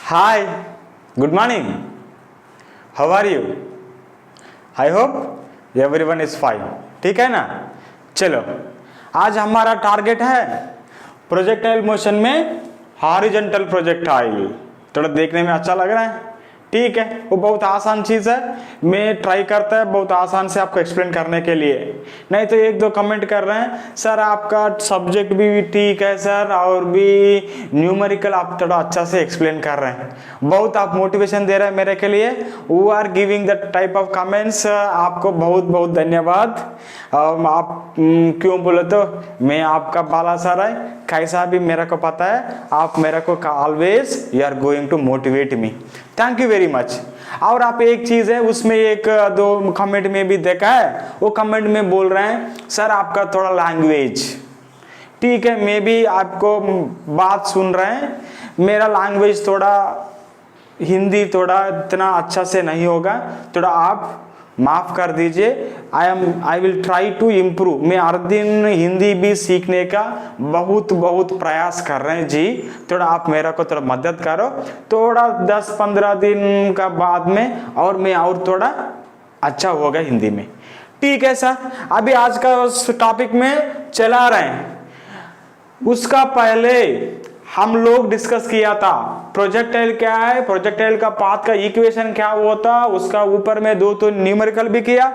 Hi, good morning, how are you? I hope everyone is fine. ठीक है ना? चलो, आज हमारा टारगेट है प्रोजेक्टाइल मोशन में हॉरिजॉन्टल प्रोजेक्टाइल। थोड़ा देखने में अच्छा लग रहा है, ठीक है। वो बहुत आसान चीज़ है, मैं ट्राई करता है बहुत आसान से आपको एक्सप्लेन करने के लिए। नहीं तो एक दो कमेंट कर रहे हैं सर आपका सब्जेक्ट भी ठीक है सर, और भी न्यूमेरिकल आप थोड़ा अच्छा से एक्सप्लेन कर रहे हैं। बहुत आप मोटिवेशन दे रहे हैं मेरे के लिए, वो are giving the type of comments. आपको बहुत बहुत धन्यवाद। आप क्यों बोले तो मैं आपका बाला सर है, कैसा भी मेरे को पता है आप मेरे को always you are going to motivate me. Thank you very much. और आप एक चीज है उसमें एक दो कमेंट में भी देखा है, वो कमेंट में बोल रहे हैं सर आपका थोड़ा लैंग्वेज ठीक है, मैं भी आपको बात सुन रहे हैं, मेरा लैंग्वेज थोड़ा हिंदी थोड़ा इतना अच्छा से नहीं होगा, थोड़ा आप माफ कर दीजिए। I will try to improve. मैं हर दिन हिंदी भी सीखने का बहुत बहुत प्रयास कर रहे हैं जी। थोड़ा आप मेरा को थोड़ा मदद करो, थोड़ा 10-15 दिन का बाद में और मैं और थोड़ा अच्छा होगा हिंदी में। ठीक है सर, अभी आज का उस टॉपिक में चला रहे हैं। उसका पहले हम लोग डिस्कस किया था प्रोजेक्टाइल क्या है, प्रोजेक्टाइल का पाथ का इक्वेशन क्या होता, उसका ऊपर में दो तो न्यूमेरिकल भी किया।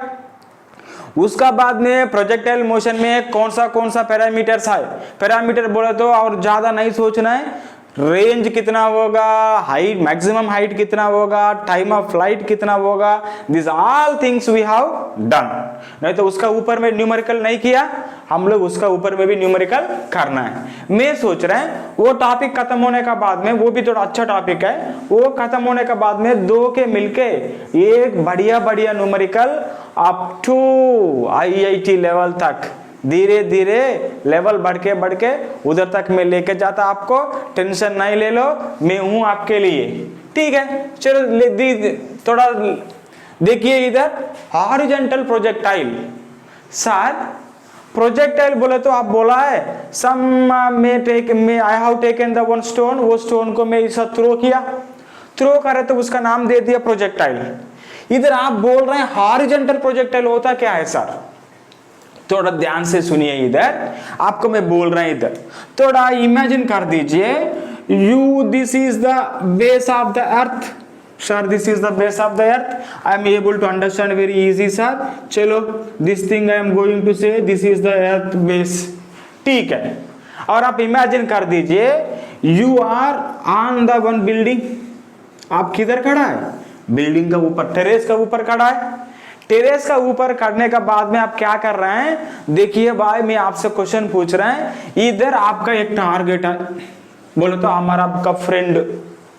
उसका बाद में प्रोजेक्टाइल मोशन में कौन सा पैरामीटर्स है, पैरामीटर बोले तो और ज्यादा नहीं सोचना है, रेंज कितना होगा, हाइट मैक्सिमम हाइट कितना होगा, टाइम ऑफ फ्लाइट कितना होगा, this all things we have done. नहीं तो उसका ऊपर में न्यूमेरिकल नहीं किया, हम लोग उसका ऊपर में भी न्यूमेरिकल करना है। मैं सोच रहे हैं वो टॉपिक खत्म होने का बाद में, वो भी थोड़ा अच्छा टॉपिक है, वो खत्म होने के बाद में दो के मिलके एक बढ़िया बढ़िया numerical up to IIT level तक धीरे धीरे लेवल बढ़ के उधर तक मैं लेके जाता। आपको टेंशन नहीं ले लो, मैं हूं आपके लिए। ठीक है, चलो थोड़ा देखिए इधर हॉरिजॉन्टल प्रोजेक्टाइल। सर प्रोजेक्टाइल बोले तो आप बोला है सम में I have taken the one stone, वो स्टोन को मैं ऐसा थ्रो किया, थ्रो करे तो उसका नाम दे दिया प्रोजेक्टाइल। इधर आप बोल रहे हैं हॉरिजॉन्टल प्रोजेक्टाइल होता क्या है सर? थोड़ा ध्यान से सुनिए, इधर आपको मैं बोल रहा हूं, इधर थोड़ा इमेजिन कर दीजिए you this is the base of the earth sir, this is the base of the earth. I am able to understand very easy sir. चलो this thing I am going to say this is the earth base, ठीक है। और आप imagine कर दीजिए you are on the one building. आप किधर खड़ा है? बिल्डिंग का ऊपर, टेरेस का ऊपर खड़ा है। टेरेस का ऊपर करने का बाद में आप क्या कर रहे हैं? देखिए भाई, मैं आपसे क्वेश्चन पूछ रहे हैं, इधर आपका एक टारगेट है, बोलो तो हमारा आपका फ्रेंड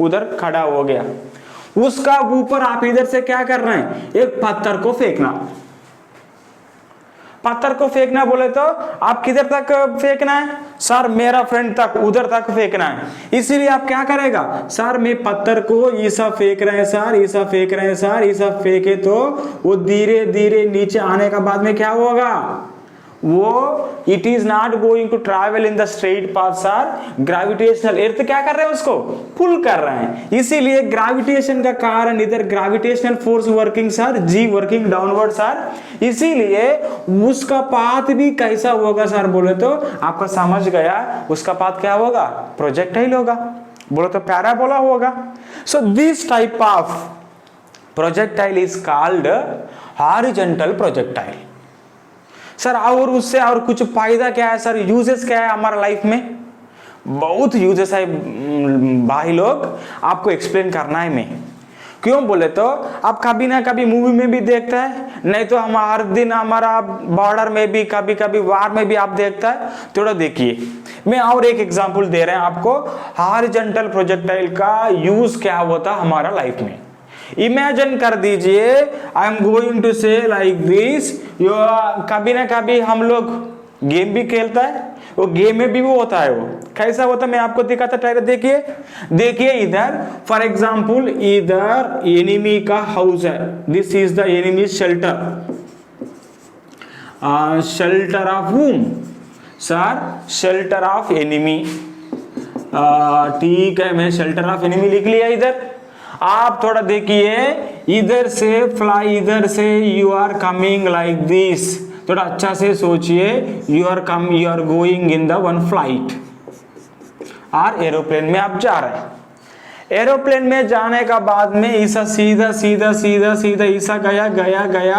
उधर खड़ा हो गया, उसका ऊपर आप इधर से क्या कर रहे हैं? एक पत्थर को फेंकना। पत्थर को फेंकना बोले तो आप किधर तक फेंकना है? सर मेरा फ्रेंड तक, उधर तक फेंकना है। इसीलिए आप क्या करेगा? सर मैं पत्थर को ऐसा फेंक रहे हैं सर, ऐसा फेंक रहे हैं सर, ऐसा फेंके तो वो धीरे धीरे नीचे आने का बाद में क्या होगा? वो it is not going to travel in the straight path sir, gravitational earth क्या कर रहे हैं? उसको पुल कर रहे हैं। इसीलिए ग्रेविटेशन का कारण इधर ग्रेविटेशनल फोर्स वर्किंग सर, जी वर्किंग डाउनवर्ड सर। इसीलिए उसका पाथ भी कैसा होगा सर बोले तो आपका समझ गया, उसका पाथ क्या होगा? प्रोजेक्टाइल होगा, बोले तो पैराबोला होगा। So this type of projectile is called horizontal projectile sir. और उससे और कुछ फायदा क्या है सर, यूजेस क्या है हमारा लाइफ में? बहुत यूजेस है भाई लोग, आपको एक्सप्लेन करना है मैं। क्यों बोले तो आप कभी ना कभी मूवी में भी देखता है, नहीं तो हम हर दिन हमारा बॉर्डर में भी कभी कभी वार में भी आप देखता है। थोड़ा देखिए, मैं और एक एग्जांपल दे रहे हैं आपको हॉरिजॉन्टल प्रोजेक्टाइल का यूज क्या होता हमारा लाइफ में। इमेजिन कर दीजिए आई एम गोइंग टू से लाइक दिस, कभी ना कभी हम लोग गेम भी खेलता है, वो गेम में भी वो होता है, वो कैसा होता है मैं आपको दिखाता। ट्राई देखिए इधर फॉर एग्जांपल इधर एनिमी का हाउस है, this is the enemy shelter, shelter of whom sir? Shelter of enemy. ठीक है, मैं शेल्टर ऑफ एनिमी लिख लिया इधर। आप थोड़ा देखिए, इधर से फ्लाई, इधर से you are coming like this, थोड़ा अच्छा से सोचिए, you are going in the one flight, और एरोप्लेन में आप जा रहे हैं। एरोप्लेन में जाने का बाद में ईसा सीधा सीधा सीधा सीधा ईसा गया गया गया,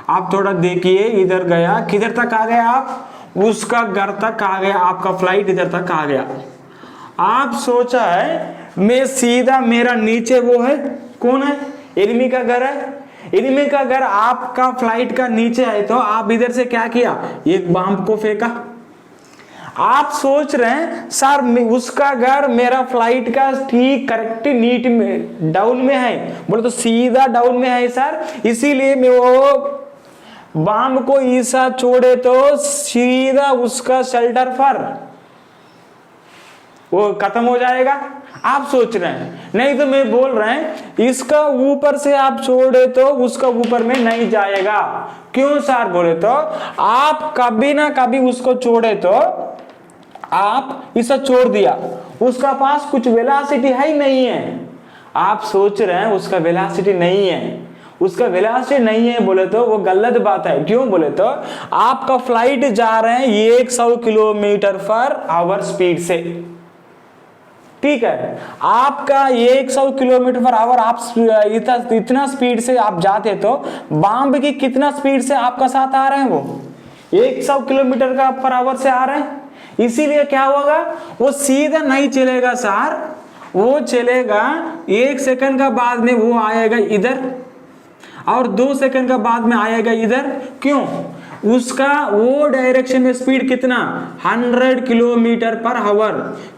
आप थोड़ा देखिए, इधर गया, किधर तक आ गया आप, उसका घर तक आ गया, आपका फ्लाइट इधर तक आ गया। आप सोचा है मैं सीधा, मेरा नीचे वो है, कौन है, एनिमी का घर है, एनिमी का घर आपका फ्लाइट का नीचे है, तो आप इधर से क्या किया, एक बम को फेंका। आप सोच रहे हैं सर उसका घर मेरा फ्लाइट का ठीक करेक्ट नीट में डाउन में है, बोले तो सीधा डाउन में है सर, इसीलिए मैं वो बम को ईसा छोड़े तो सीधा उसका शेल्टर पर वो खत्म हो जाएगा। आप सोच रहे हैं, नहीं तो मैं बोल रहे हैं इसका ऊपर से आप छोड़े तो उसका ऊपर में नहीं जाएगा। क्यों सर, बोले तो आप कभी ना कभी उसको छोड़े तो आप इसे छोड़ दिया, उसका पास कुछ वेलोसिटी है ही नहीं है। आप सोच रहे हैं उसका वेलोसिटी नहीं है, उसका वेलोसिटी नहीं है बोले तो वो गलत बात है। क्यों बोले तो आपका फ्लाइट जा रहे हैं 100 किलोमीटर पर आवर स्पीड से, ठीक है, आपका 100 किलोमीटर पर आवर आप इतना स्पीड से आप जाते तो बम की कितना स्पीड से आपका साथ आ रहे हैं, वो 100 किलोमीटर का पर आवर से आ रहे हैं। इसीलिए क्या होगा, वो सीधा नहीं चलेगा सर, वो चलेगा 1 सेकंड का बाद में वो आएगा इधर, और 2 सेकंड का बाद में आएगा इधर। क्यों, उसका वो डायरेक्शन में स्पीड कितना, 100 किलोमीटर पर आवर।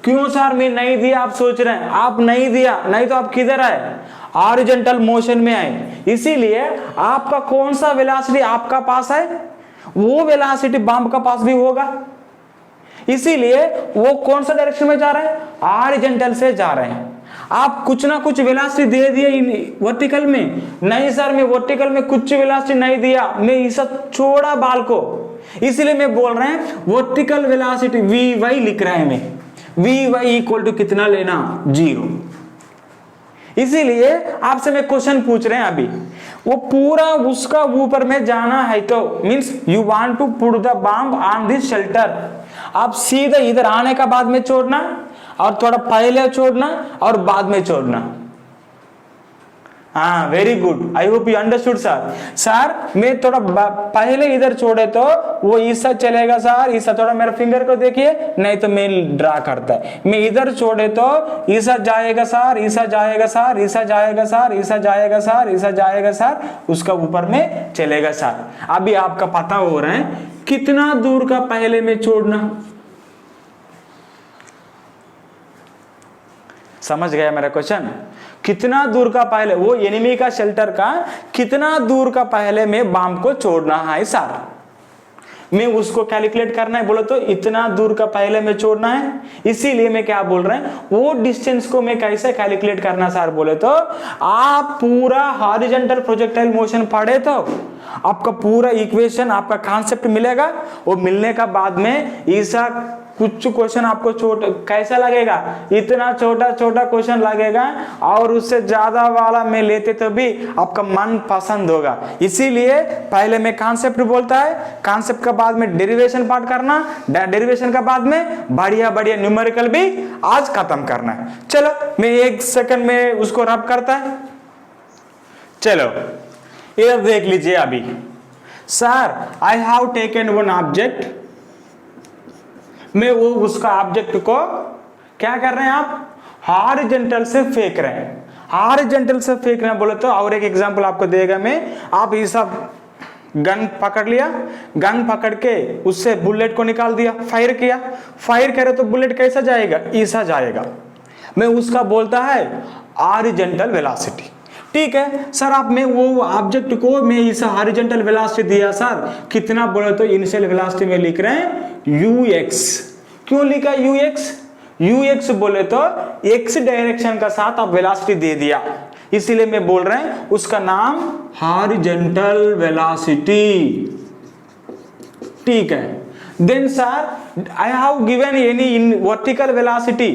क्यों सर मैं नहीं दिया, आप सोच रहे हैं, आप नहीं दिया, नहीं तो आप किधर आए, हॉरिजॉन्टल मोशन में आए। इसीलिए आपका कौन सा वेलोसिटी आपका पास है, वो वेलोसिटी बम का पास भी होगा। इसीलिए वो कौन सा डायरेक्शन में जा रहे हैं, हॉरिजॉन्टल से जा रहे हैं। आप कुछ ना कुछ वेलोसिटी दे दिए वर्टिकल में, नहीं सर मैं वर्टिकल में कुछ वेलोसिटी नहीं दिया, मैं इसे छोड़ा बाल को, इसीलिए मैं बोल रहे हैं वर्टिकल वेलोसिटी Vy लिख रहे हैं मैं, Vy इक्वल टू कितना लेना, 0। इसीलिए आपसे मैं क्वेश्चन पूछ रहे हैं अभी, वो पूरा उसका ऊपर में जाना है तो means you want to put the bomb on this shelter, आप सीधा इधर आने का बाद में छोड़ना, और थोड़ा पहले छोड़ना और बाद में छोड़ना। हाँ very good, I hope you understood sir. Sir मैं थोड़ा पहले इधर छोड़े तो वो ईसा चलेगा सर, ईसा थोड़ा मेरे फिंगर को देखिए, नहीं तो मैं ड्रा करता है, मैं इधर छोड़े तो ईसा जाएगा सर, ईसा जाएगा सर, ईसा जाएगा सर, ईसा जाएगा सर, ईसा जाएगा सर, उसका ऊपर में चलेगा सर। अभी आपका पता हो रहा है कितना दूर का पहले में छोड़ना, समझ गया मेरा क्वेश्चन, कितना दूर का पहले वो एनिमी का शेल्टर का कितना दूर का पहले में बम को छोड़ना है सर, मैं उसको कैलकुलेट करना है, बोलो तो इतना दूर का पहले में छोड़ना है। इसीलिए मैं क्या बोल रहे हैं, वो डिस्टेंस को मैं कैसे कैलकुलेट करना सर, बोले तो आप पूरा हॉरिजॉन्टल प्रोजेक्टाइल मोशन पढ़े तो आपका पूरा इक्वेशन, आपका कॉन्सेप्ट मिलेगा। वो मिलने का बाद में ऐसा कुछ क्वेश्चन आपको कैसा लगेगा, इतना छोटा छोटा क्वेश्चन लगेगा, और उससे ज्यादा वाला में लेते तो भी आपका मन पसंद होगा। इसीलिए पहले में कॉन्सेप्ट बोलता है, कॉन्सेप्ट का बाद में डेरिवेशन पार्ट करना, डेरिवेशन का बाद में बढ़िया बढ़िया न्यूमेरिकल भी आज खत्म करना है। चलो मैं 1 सेकंड में उसको रब करता है। चलो इधर देख लीजिए अभी, sir I have taken one object, मैं वो उसका ऑब्जेक्ट को क्या कर रहे हैं आप, हॉरिजॉन्टल से फेंक रहे हैं, हॉरिजॉन्टल से फेंक रहे हैं बोले तो। और एक एग्जांपल आपको देगा मैं, आप ये सब गन पकड़ लिया, गन पकड़ के उससे बुलेट को निकाल दिया, फायर किया, फायर करे तो बुलेट कैसा जाएगा, ऐसा जाएगा। मैं उसका बोलता है हॉरिजॉन्टल वेलोसिटी। ठीक है सर, आप मैं वो ऑब्जेक्ट को मैं इस हॉरिजॉन्टल वेलोसिटी दिया सर, कितना बोले तो इनिशियल वेलोसिटी में लिख रहे हैं ux। क्यों लिखा ux, ux बोले तो x डायरेक्शन का साथ आप वेलोसिटी दे दिया, इसीलिए मैं बोल रहे हैं उसका नाम हॉरिजॉन्टल वेलोसिटी। ठीक है, then sir I have given any in vertical velocity,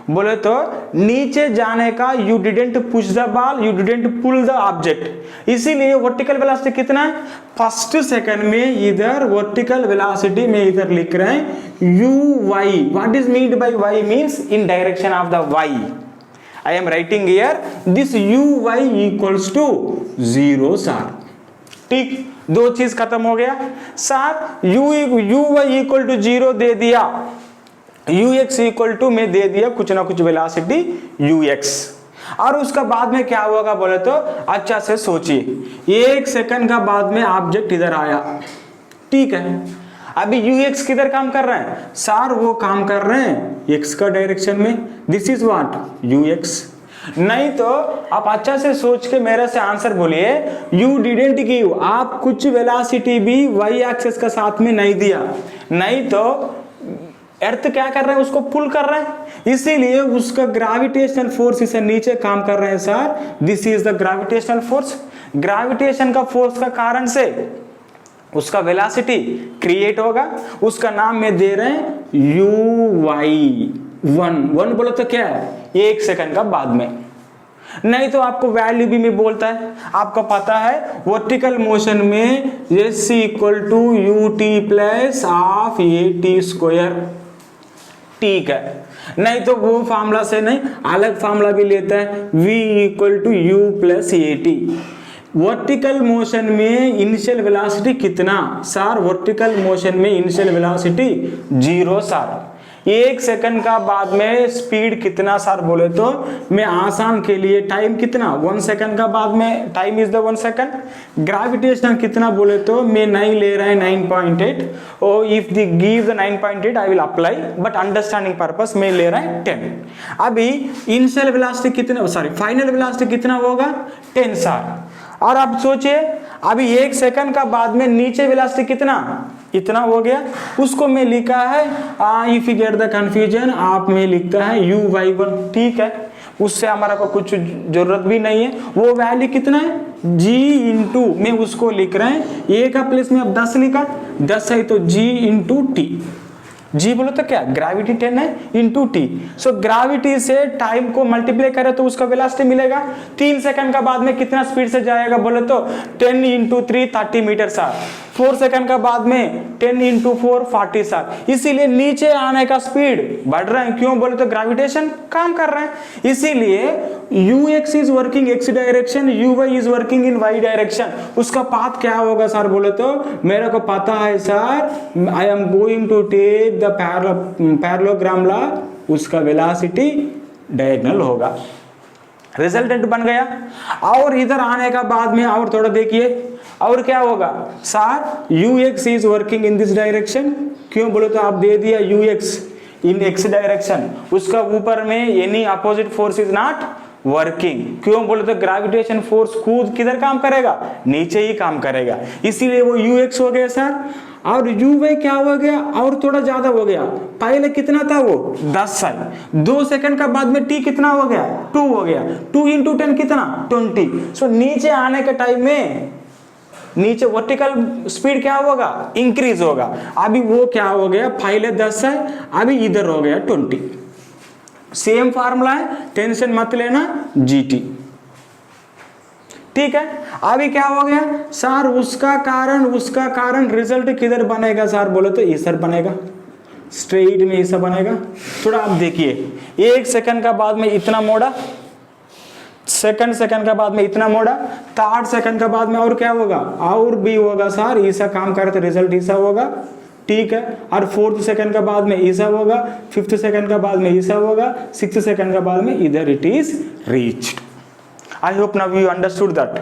बोले तो नीचे जाने का you didn't push the ball, you didn't pull the object, इसीलिए वर्टिकल वेलोसिटी कितना है, फर्स्ट सेकंड में इधर वर्टिकल वेलोसिटी में इधर लिख रहे हैं u y. What is meant by y means in direction of the y. I am writing here this uy equals to 0 sir. ठीक, दो चीज खत्म हो गया सर. uy इक्वल टू 0 दे दिया, ux इक्वल टू में दे दिया कुछ ना कुछ वेलोसिटी ux, और उसका बाद में क्या होगा बोले तो अच्छा से सोचिए. 1 सेकंड का बाद में ऑब्जेक्ट इधर आया, ठीक है. अभी ux किधर काम कर रहे हैं सर, वो काम कर रहे हैं x का डायरेक्शन में. This is what ux. नहीं तो आप अच्छा से सोच के मेरे से आंसर बोलिए. यू डिडेंट गिव, आप कुछ वेलोसिटी भी y एक्सिस का साथ में नहीं दिया, नहीं तो अर्थ क्या कर रहे हैं, उसको पुल कर रहे हैं, इसीलिए उसका ग्रेविटेशनल फोर्स इसे नीचे काम कर रहे हैं sir. This is the gravitational force. Gravitation का फोर्स का कारण से उसका वेलोसिटी क्रिएट होगा, उसका नाम में दे रहे हैं यू वाई. 1 बोलो तो क्या है, 1 सेकंड का बाद में. नहीं तो आपको वैल्यू भी में बोलता है, आपको पता है वर्टिकल मोशन में s equal to u t plus half a t square, ठीक है. नहीं तो वो फार्मूला से नहीं, अलग फार्मूला भी लेता है v equal to u plus a t. Vertical motion में इनिशियल वेलोसिटी कितना सर, वर्टिकल मोशन में इनिशियल वेलोसिटी 0 सर. 1 सेकंड का बाद में स्पीड कितना सर, बोले तो मैं आसान के लिए टाइम कितना 1 सेकंड का बाद में time is the 1 second. Gravitation कितना बोले तो मैं नहीं ले रहा है 9.8, और if the give the 9.8 I will apply, but understanding purpose मैं ले रहा है 10. अभी इनिशियल वेलोसिटी कितना, सॉरी फाइनल वेलोसिटी कितना होगा 10 सर. और आप सोचिए अभी 1 सेकंड का बाद में नीचे वेलोसिटी कितना, इतना हो गया. उसको मैं लिखा है if you get the confusion, आप में लिखता है uy1, ठीक है. उससे हमारा को कुछ जरूरत भी नहीं है. वो वैल्यू कितना है g इंटू, में उसको लिख रहे हैं a का प्लेस में अब 10 लिखा, 10 है तो g इंटू टी. जी बोलो तो क्या, ग्रेविटी 10 है इंटू टी. सो ग्रेविटी से टाइम को मल्टीप्लाई करे तो उसका वेलोसिटी मिलेगा. 3 सेकंड का बाद में कितना स्पीड से जाएगा बोले तो 10 इंटू 3 30 मीटर सर. 4 सेकंड का बाद में 10 इंटू 4 40 सर. इसीलिए नीचे आने का स्पीड बढ़ रहा है, क्यों बोले तो ग्रेविटेशन काम कर रहा है. इसीलिए ux is working x direction, uy is working in y direction. उसका पाथ क्या होगा सर, बोले तो मेरे को पता है sir, I am going to take the parallelogram law, उसका वेलोसिटी डायगोनल होगा. रिजल्टेंट बन गया. और इधर आने का बाद में और थोड़ा देखिए और क्या होगा sir, ux is working in this direction, क्यों बोले तो आप दे दिया ux इन x डायरेक्शन, उसका ऊपर में any opposite force is not working, क्यों बोले तो ग्रेविटेशन फोर्स खुद किधर काम करेगा, नीचे ही काम करेगा, इसीलिए वो ux हो गया सर. और uy क्या हो गया, और थोड़ा ज्यादा हो गया. पहले कितना था वो 10 है, 2 सेकंड का बाद में t कितना हो गया 2 हो गया, 2 इंटू 10 कितना 20. सो नीचे आने के टाइम में नीचे वर्टिकल स्पीड क्या होगा, इंक्रीज होगा. अभी वो क्या हो गया, पहले 10 है अभी इधर हो गया 20. सेम फार्मूला है, टेंशन मत लेना, gt, ठीक है. अभी क्या हो गया सर, उसका कारण रिजल्ट किधर बनेगा सर, बोले तो इधर बनेगा, स्ट्रेट में ऐसा बनेगा. थोड़ा आप देखिए 1 सेकंड का बाद में इतना मोड़ा, सेकंड का बाद में इतना मोड़ा, 3rd सेकंड का बाद में और क्या होगा, और भी होगा सर, ऐसा काम करे तो रिजल्ट ऐसा होगा, ठीक है. और 4th सेकंड का बाद में ऐसा होगा, 5th सेकंड का बाद में ऐसा होगा, 6th सेकंड का बाद में इधर it is reached. I hope now you understood that.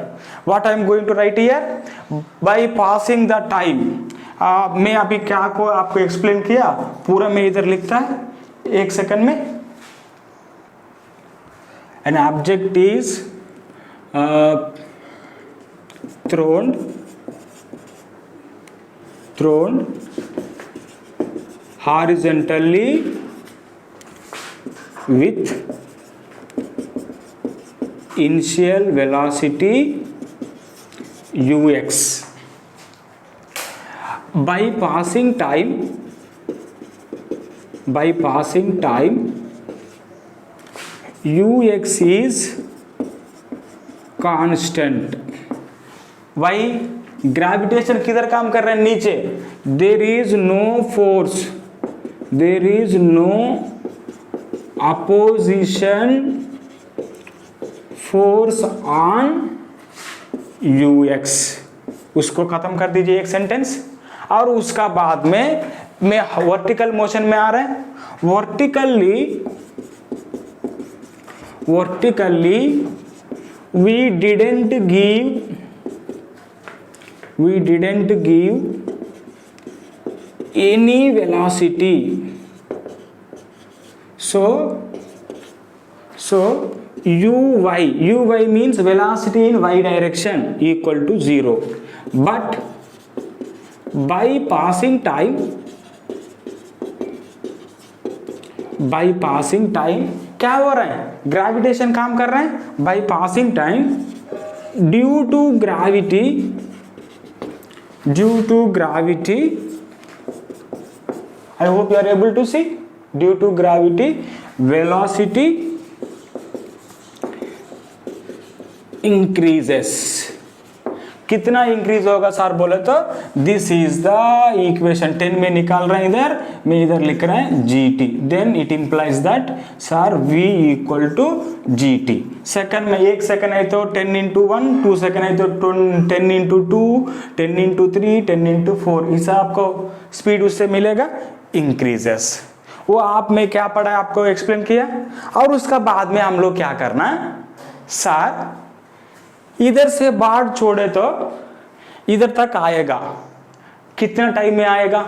What I am going to write here, by passing the time. मैं अभी क्या को आपको एक्सप्लेन किया, पूरा मैं इधर लिखता है 1 सेकंड में. An object is thrown horizontally with initial velocity ux. By passing time by passing time ux is constant. Why? Gravitation किधर काम कर रहे हैं? नीचे. There is no force, there is no opposition force on ux. उसको खत्म कर दीजिए एक सेंटेंस. और उसका बाद में वर्टिकल मोशन में आ रहे हैं. Vertically we didn't give any velocity, so uy means velocity in y direction equal to 0, but by passing time क्या हो रहा है? ग्रेविटेशन काम कर रहे हैं. By passing time due to gravity I hope you are able to see. Due to gravity velocity increases. कितना increase होगा सर बोले तो दिस इज द इक्वेशन. 10 में निकाल रहे हैं, इधर में इधर लिख रहे हैं gt. Then it implies that sir v equal to gt. Second में 1 सेकंड है तो 10 इंटू 1, 2 सेकंड है तो 10 इंटू 2, 10 इंटू 3, 10 इंटू 4. इसे आपको स्पीड उससे मिलेगा इंक्रीजेस. वो आप में क्या पढ़ा है आपको एक्सप्लेन किया. और उसका बाद में हम लोग क्या करना है सर, इधर से बाढ़ छोड़े तो इधर तक आएगा, कितना टाइम में आएगा.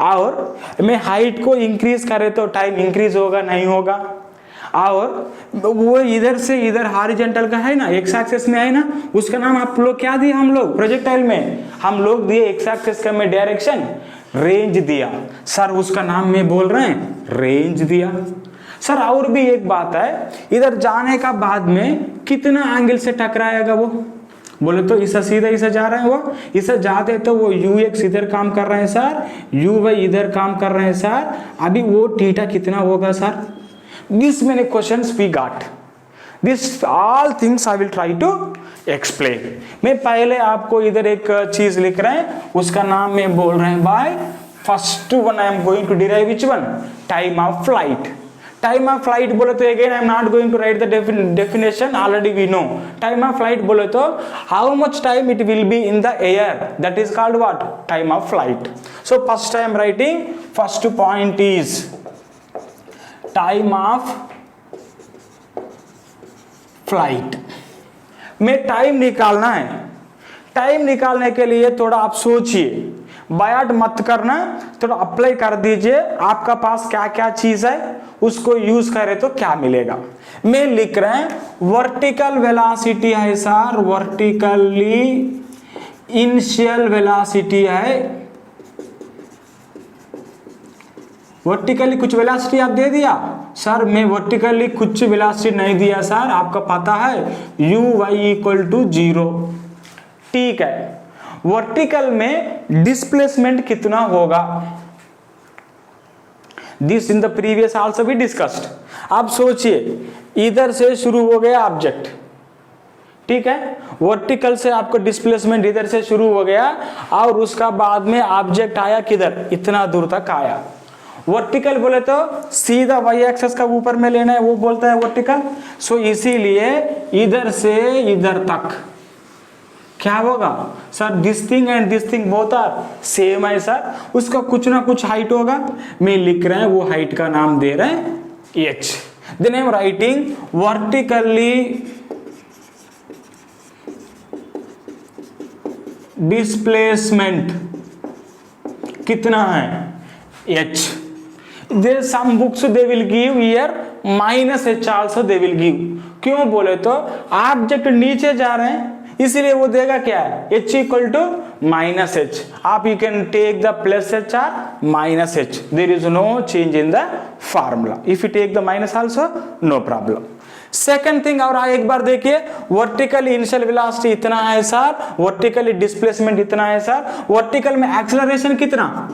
और मैं हाइट को इंक्रीज करे तो टाइम इंक्रीज होगा नहीं होगा. और वो इधर से इधर हॉरिजॉन्टल का है ना, एक्स एक्सिस में है ना, उसका नाम आप लोग क्या दिए? हम लोग प्रोजेक्टाइल में हम लोग दिए एक्स एक्सिस का में डायरेक्शन रेंज दिया. सर उसका नाम में बोल रहे हैं रेंज दिया. सर और भी एक बात है, इधर जाने का बाद में कितना एंगल से टकराएगा वो बोले तो इसे सीधा इसे जा रहे हैं, वो इसे जाते तो वो ux इधर काम कर रहे हैं सर, uy इधर काम कर रहे हैं सर. अभी वो थीटा कितना होगा sir? This many questions we got. This all things I will try to explain. मैं पहले आपको इधर एक चीज लिख रहे हैं, उसका नाम मैं बोल रहे हैं by first one I am going to derive which one? Time of flight. टाइम ऑफ फ्लाइट बोले तो again I am not going to write the definition, already we know. Time of flight बोले तो how much time it will be in the air, that is called what? Time of flight. So first I am writing, first point is time of flight. में time निकालना है. Time निकालने के लिए थोड़ा आप सोचिए, बायाट मत करना, थोड़ा अप्लाई कर दीजिए. आपका पास क्या क्या चीज है उसको यूज करें तो क्या मिलेगा. मैं लिख रहे हैं वर्टिकल वेलोसिटी है सर, वर्टिकली इनिशियल वेलोसिटी है. वर्टिकली कुछ वेलोसिटी आप दे दिया सर. मैं वर्टिकली कुछ वेलोसिटी नहीं दिया सर, आपका पता है uy इक्वल टू 0. ठीक है. वर्टिकल में डिस्प्लेसमेंट कितना होगा? This in the previous also भी डिस्कस्ड. आप सोचिए, इधर से शुरू हो गया ऑब्जेक्ट, ठीक है. वर्टिकल से आपको डिस्प्लेसमेंट इधर से शुरू हो गया और उसका बाद में ऑब्जेक्ट आया किधर? इतना दूर तक आया. वर्टिकल बोले तो सीधा वाई एक्सिस का ऊपर में लेना है, वो बोलता है वर्टिकल. सो इसीलिए इधर से इधर तक क्या होगा sir? This thing and this thing both are same है सर. उसका कुछ ना कुछ हाइट होगा. मैं लिख रहे हैं वो हाइट का नाम दे रहे हैं h. Then I am writing vertically displacement कितना है? h. There some books they will give here minus h also they will give. क्यों बोले तो ऑब्जेक्ट नीचे जा रहे हैं इसीलिए वो देगा क्या है? h equal to minus H. आप you can take the plus H or minus H. There is no change in the formula. If you take the minus also no problem. Second thing और एक बार देखिए, vertical initial velocity इतना है sir, vertically displacement इतना है sir. Vertical में acceleration कितना?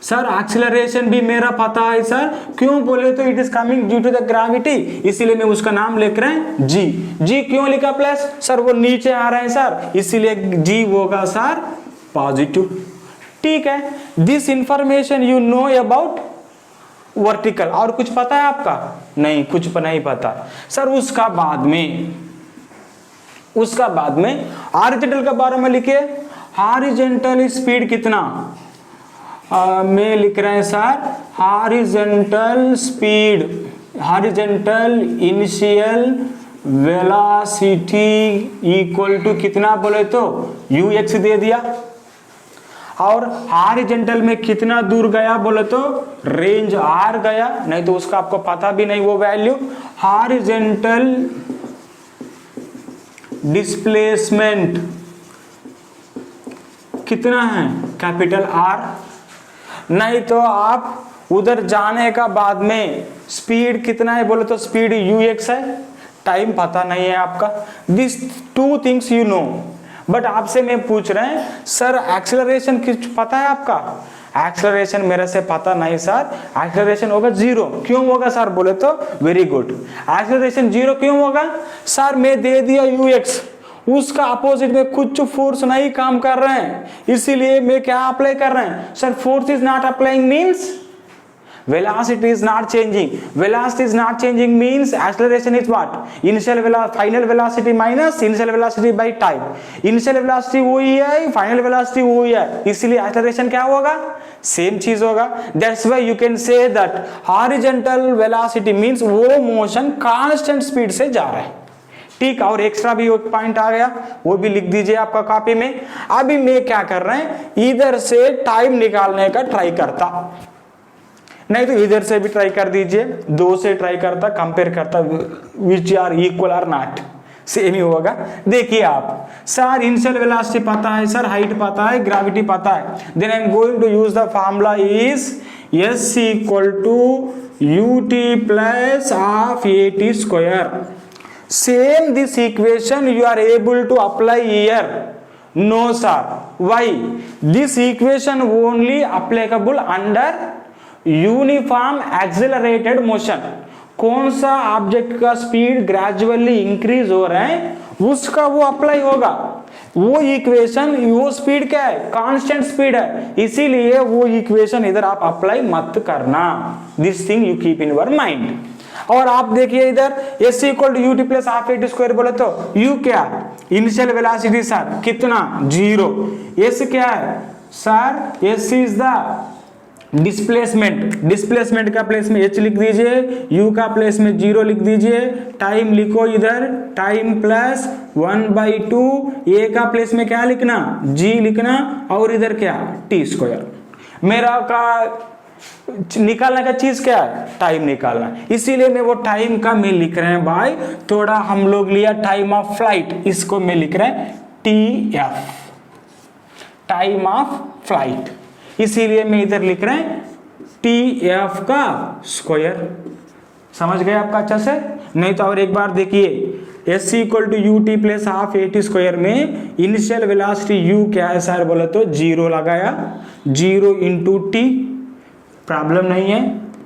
सर एक्सीलरेशन भी मेरा पता है सर, क्यों बोले तो it is coming due to the gravity, इसीलिए मैं उसका नाम लिख रहे हैं जी। जी क्यों लिखा प्लस, सर वो नीचे आ रहे हैं सर, इसीलिए जी होगा सर पॉजिटिव। ठीक है, this information you know about vertical. और कुछ पता है आपका? नहीं, कुछ नहीं पता सर। उसका बाद में हॉरिजॉन्टल के बारे में लिखे। हॉरिजॉन्टल स्पीड कितना में लिख रहे हैं sir, horizontal speed, horizontal initial velocity equal to कितना बोले तो ux दे दिया। और हॉरिजॉन्टल में कितना दूर गया बोले तो रेंज r गया, नहीं तो उसका आपको पता भी नहीं वो वैल्यू। हॉरिजॉन्टल डिस्प्लेसमेंट कितना है, कैपिटल R। नहीं तो आप उधर जाने का बाद में स्पीड कितना है बोले तो स्पीड ux है, टाइम पता नहीं है आपका। This two things you know, but आपसे मैं पूछ रहे हैं सर एक्सेलरेशन कुछ पता है आपका? एक्सेलरेशन मेरे से पता नहीं सर, एक्सेलरेशन होगा 0। क्यों होगा सर बोले तो वेरी गुड, एक्सेलरेशन 0 क्यों होगा सर? मैं दे दिया ux, उसका अपोजिट में कुछ फोर्स नहीं काम कर रहे हैं, इसीलिए मैं क्या अप्लाई कर रहे हैं sir, force is not applying means velocity is not changing. Velocity is not changing means acceleration is what? Final velocity minus initial velocity by time. Initial velocity वही है, final velocity वही है, इसलिए acceleration क्या होगा? सेम चीज होगा। That's why you can say that horizontal velocity means वो मोशन constant स्पीड से जा रहा है। ठीक, और एक्स्ट्रा भी एक पॉइंट आ गया, वो भी लिख दीजिए आपका कॉपी में। अभी मैं क्या कर रहे हैं, इधर से टाइम निकालने का ट्राई करता, नहीं तो इधर से भी ट्राई कर दीजिए, 2 से ट्राई करता, कंपेयर करता which are equal or not, same ही होगा। देखिए आप सर इनिशियल वेलोसिटी पता है सर, हाइट पता है, ग्रेविटी पता है, then I am going to use the formula is s equal to ut plus half at square. Same this equation you are able to apply here. No sir, why? This equation only applicable under uniform accelerated motion. कौन सा object का speed gradually increase हो रहा है उसका वो apply होगा। वो इक्वेशन, वो स्पीड क्या है, कांस्टेंट स्पीड है, इसीलिए वो इक्वेशन इधर आप अप्लाई मत करना। This thing you keep in your mind. और आप देखिए इधर s equal to ut plus half at square बोले तो u क्या, इनिशियल वेलोसिटी सर कितना 0, s क्या है sir, s is the displacement, displacement का प्लेस में h लिख दीजिए, u का प्लेस में 0 लिख दीजिए, टाइम लिखो इधर टाइम प्लस 1/2, a का प्लेस में क्या लिखना g लिखना, और इधर क्या t स्क्वायर। मेरा का निकालने का चीज क्या है, टाइम निकालना, इसीलिए मैं वो टाइम का मैं लिख रहे हैं भाई, थोड़ा हम लोग लिया टाइम ऑफ फ्लाइट, इसको मैं लिख रहे हैं tf, टाइम ऑफ फ्लाइट, इसीलिए मैं इधर लिख रहे हैं tf का स्क्वायर। समझ गए आपका अच्छे से? नहीं तो और एक बार देखिए s equal to ut plus half at square में इनिशियल वेलोसिटी u क्या है सर बोले तो 0 लगाया, 0 इंटू टी, प्रॉब्लम नहीं है,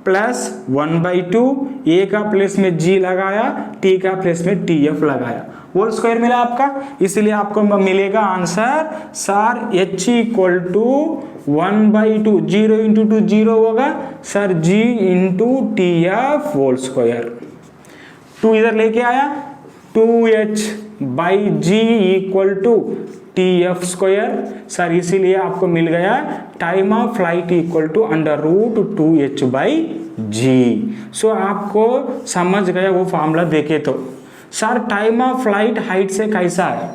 प्लस 1/2, a का प्लेस में g लगाया, t का प्लेस में tf लगाया, होल स्क्वायर मिला आपका, इसलिए आपको मिलेगा answer sir h equal to 1/2, 0 into 2 0 होगा sir, g into tf whole square. 2 इधर लेके आया, 2h by g equal to tf square sir, इसीलिए आपको मिल गया time of flight equal to √2h by g। So आपको समझ गया वो फॉर्मूला देखे तो। Sir time of flight height से कैसा है,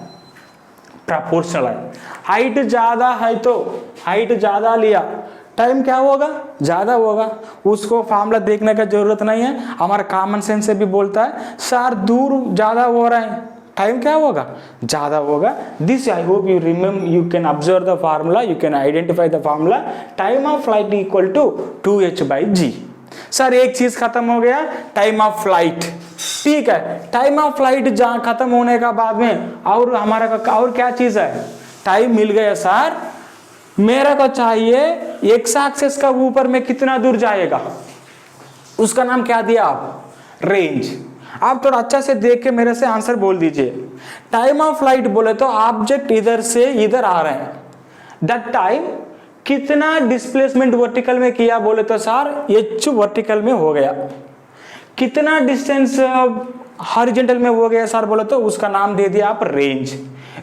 प्रोपोर्शनल है, हाइट ज्यादा है तो हाइट ज्यादा लिया, टाइम क्या होगा, ज्यादा होगा। उसको फॉर्मूला देखने का जरूरत नहीं है, हमारा कॉमन सेंस से भी बोलता है सर दूर ज्यादा हो रहा है, टाइम क्या होगा, ज्यादा होगा। This I hope you remember, you can observe the formula, you can identify the formula, time of flight equal to 2h by g। Sir एक चीज खत्म हो गया, टाइम ऑफ फ्लाइट, ठीक है, टाइम ऑफ फ्लाइट जहां खत्म होने का बाद में और हमारा और क्या चीज है, टाइम मिल गया सर। मेरा को चाहिए एक्स एक्सिस का ऊपर में कितना दूर जाएगा, उसका नाम क्या दिया आप, रेंज। आप थोड़ा अच्छा से देख के मेरे से आंसर बोल दीजिए। टाइम ऑफ फ्लाइट बोले तो ऑब्जेक्ट इधर से इधर आ रहे हैं, दैट टाइम कितना डिस्प्लेसमेंट वर्टिकल में किया बोले तो सर एच वर्टिकल में हो गया। कितना डिस्टेंस हॉरिजॉन्टल में हो गया सर बोले तो उसका नाम दे दिया आप रेंज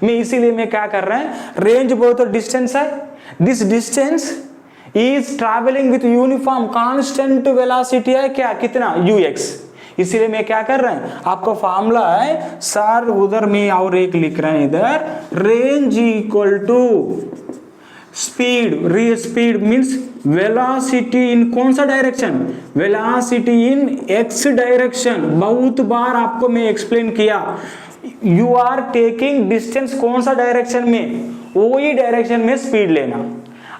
में। इसीलिए मैं क्या कर रहे हैं, रेंज बोले तो डिस्टेंस है, this distance is travelling with uniform constant velocity है क्या, कितना ux। इसीलिए मैं क्या कर रहे हैं, आपको फॉर्मूला है सर, उधर में और एक लिख रहे हैं इधर, range equal to speed, speed means velocity in कौन सा direction, velocity in x direction. बहुत बार आपको मैं एक्सप्लेन किया, यू आर टेकिंग डिस्टेंस कौन सा डायरेक्शन में, वही डायरेक्शन में स्पीड लेना।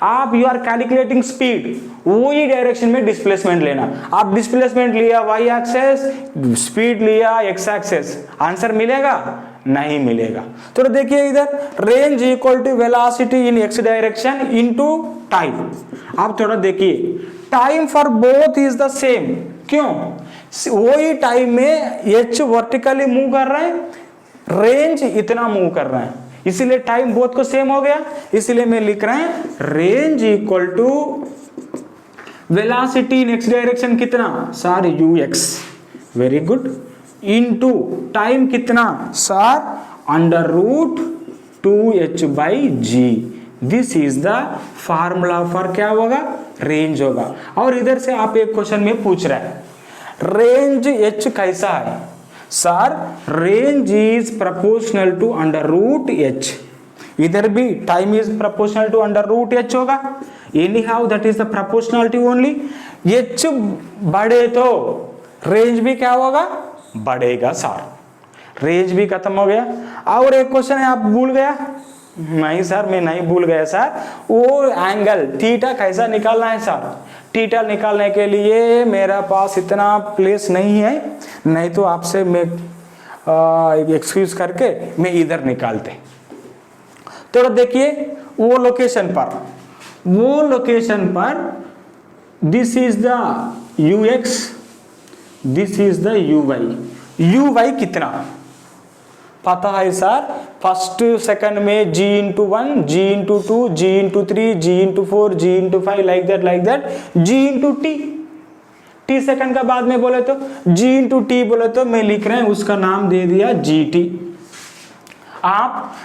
आप यू आर कैलकुलेटिंग स्पीड, वही डायरेक्शन में डिस्प्लेसमेंट लेना। आप डिस्प्लेसमेंट लिया y एक्सेस, स्पीड लिया x एक्सेस, आंसर मिलेगा नहीं मिलेगा। तो देखिए इधर range equal to velocity in x direction into time. आप थोड़ा देखिए, time for both is the same, क्यों, वही टाइम में h वर्टिकली मूव कर रहे हैं, रेंज इतना मूव कर रहे हैं, इसीलिए टाइम बोथ को सेम हो गया। इसीलिए मैं लिख रहे हैं range equal to velocity in x direction कितना sir ux, very good, into time कितना sir under root 2h by G. This is the formula for क्या होगा, रेंज होगा। और इधर से आप एक क्वेश्चन में पूछ रहे हैं रेंज h कैसा है sir, range is proportional to under root h। इधर भी time is proportional to under root h होगा, anyhow that is the proportionality only. h बढ़े तो रेंज भी क्या होगा, बढ़ेगा सर, रेंज भी खत्म हो गया। और एक क्वेश्चन है, आप भूल गया, नहीं सर मैं नहीं भूल गया सर, वो एंगल थीटा कैसा निकालना है सर। थीटा निकालने के लिए मेरा पास इतना प्लेस नहीं है, नहीं तो आपसे मैं एक्सक्यूज करके मैं इधर निकालते। तो देखिए वो लोकेशन पर this is the ux, this is the uy कितना पता है सर, फर्स्ट सेकंड में g into 1, g into 2, g into 3, g into 4, g into 5, like that g into t second का बाद में बोले तो g इंटू t बोले तो मैं लिख रहे हैं उसका नाम दे दिया gt। आप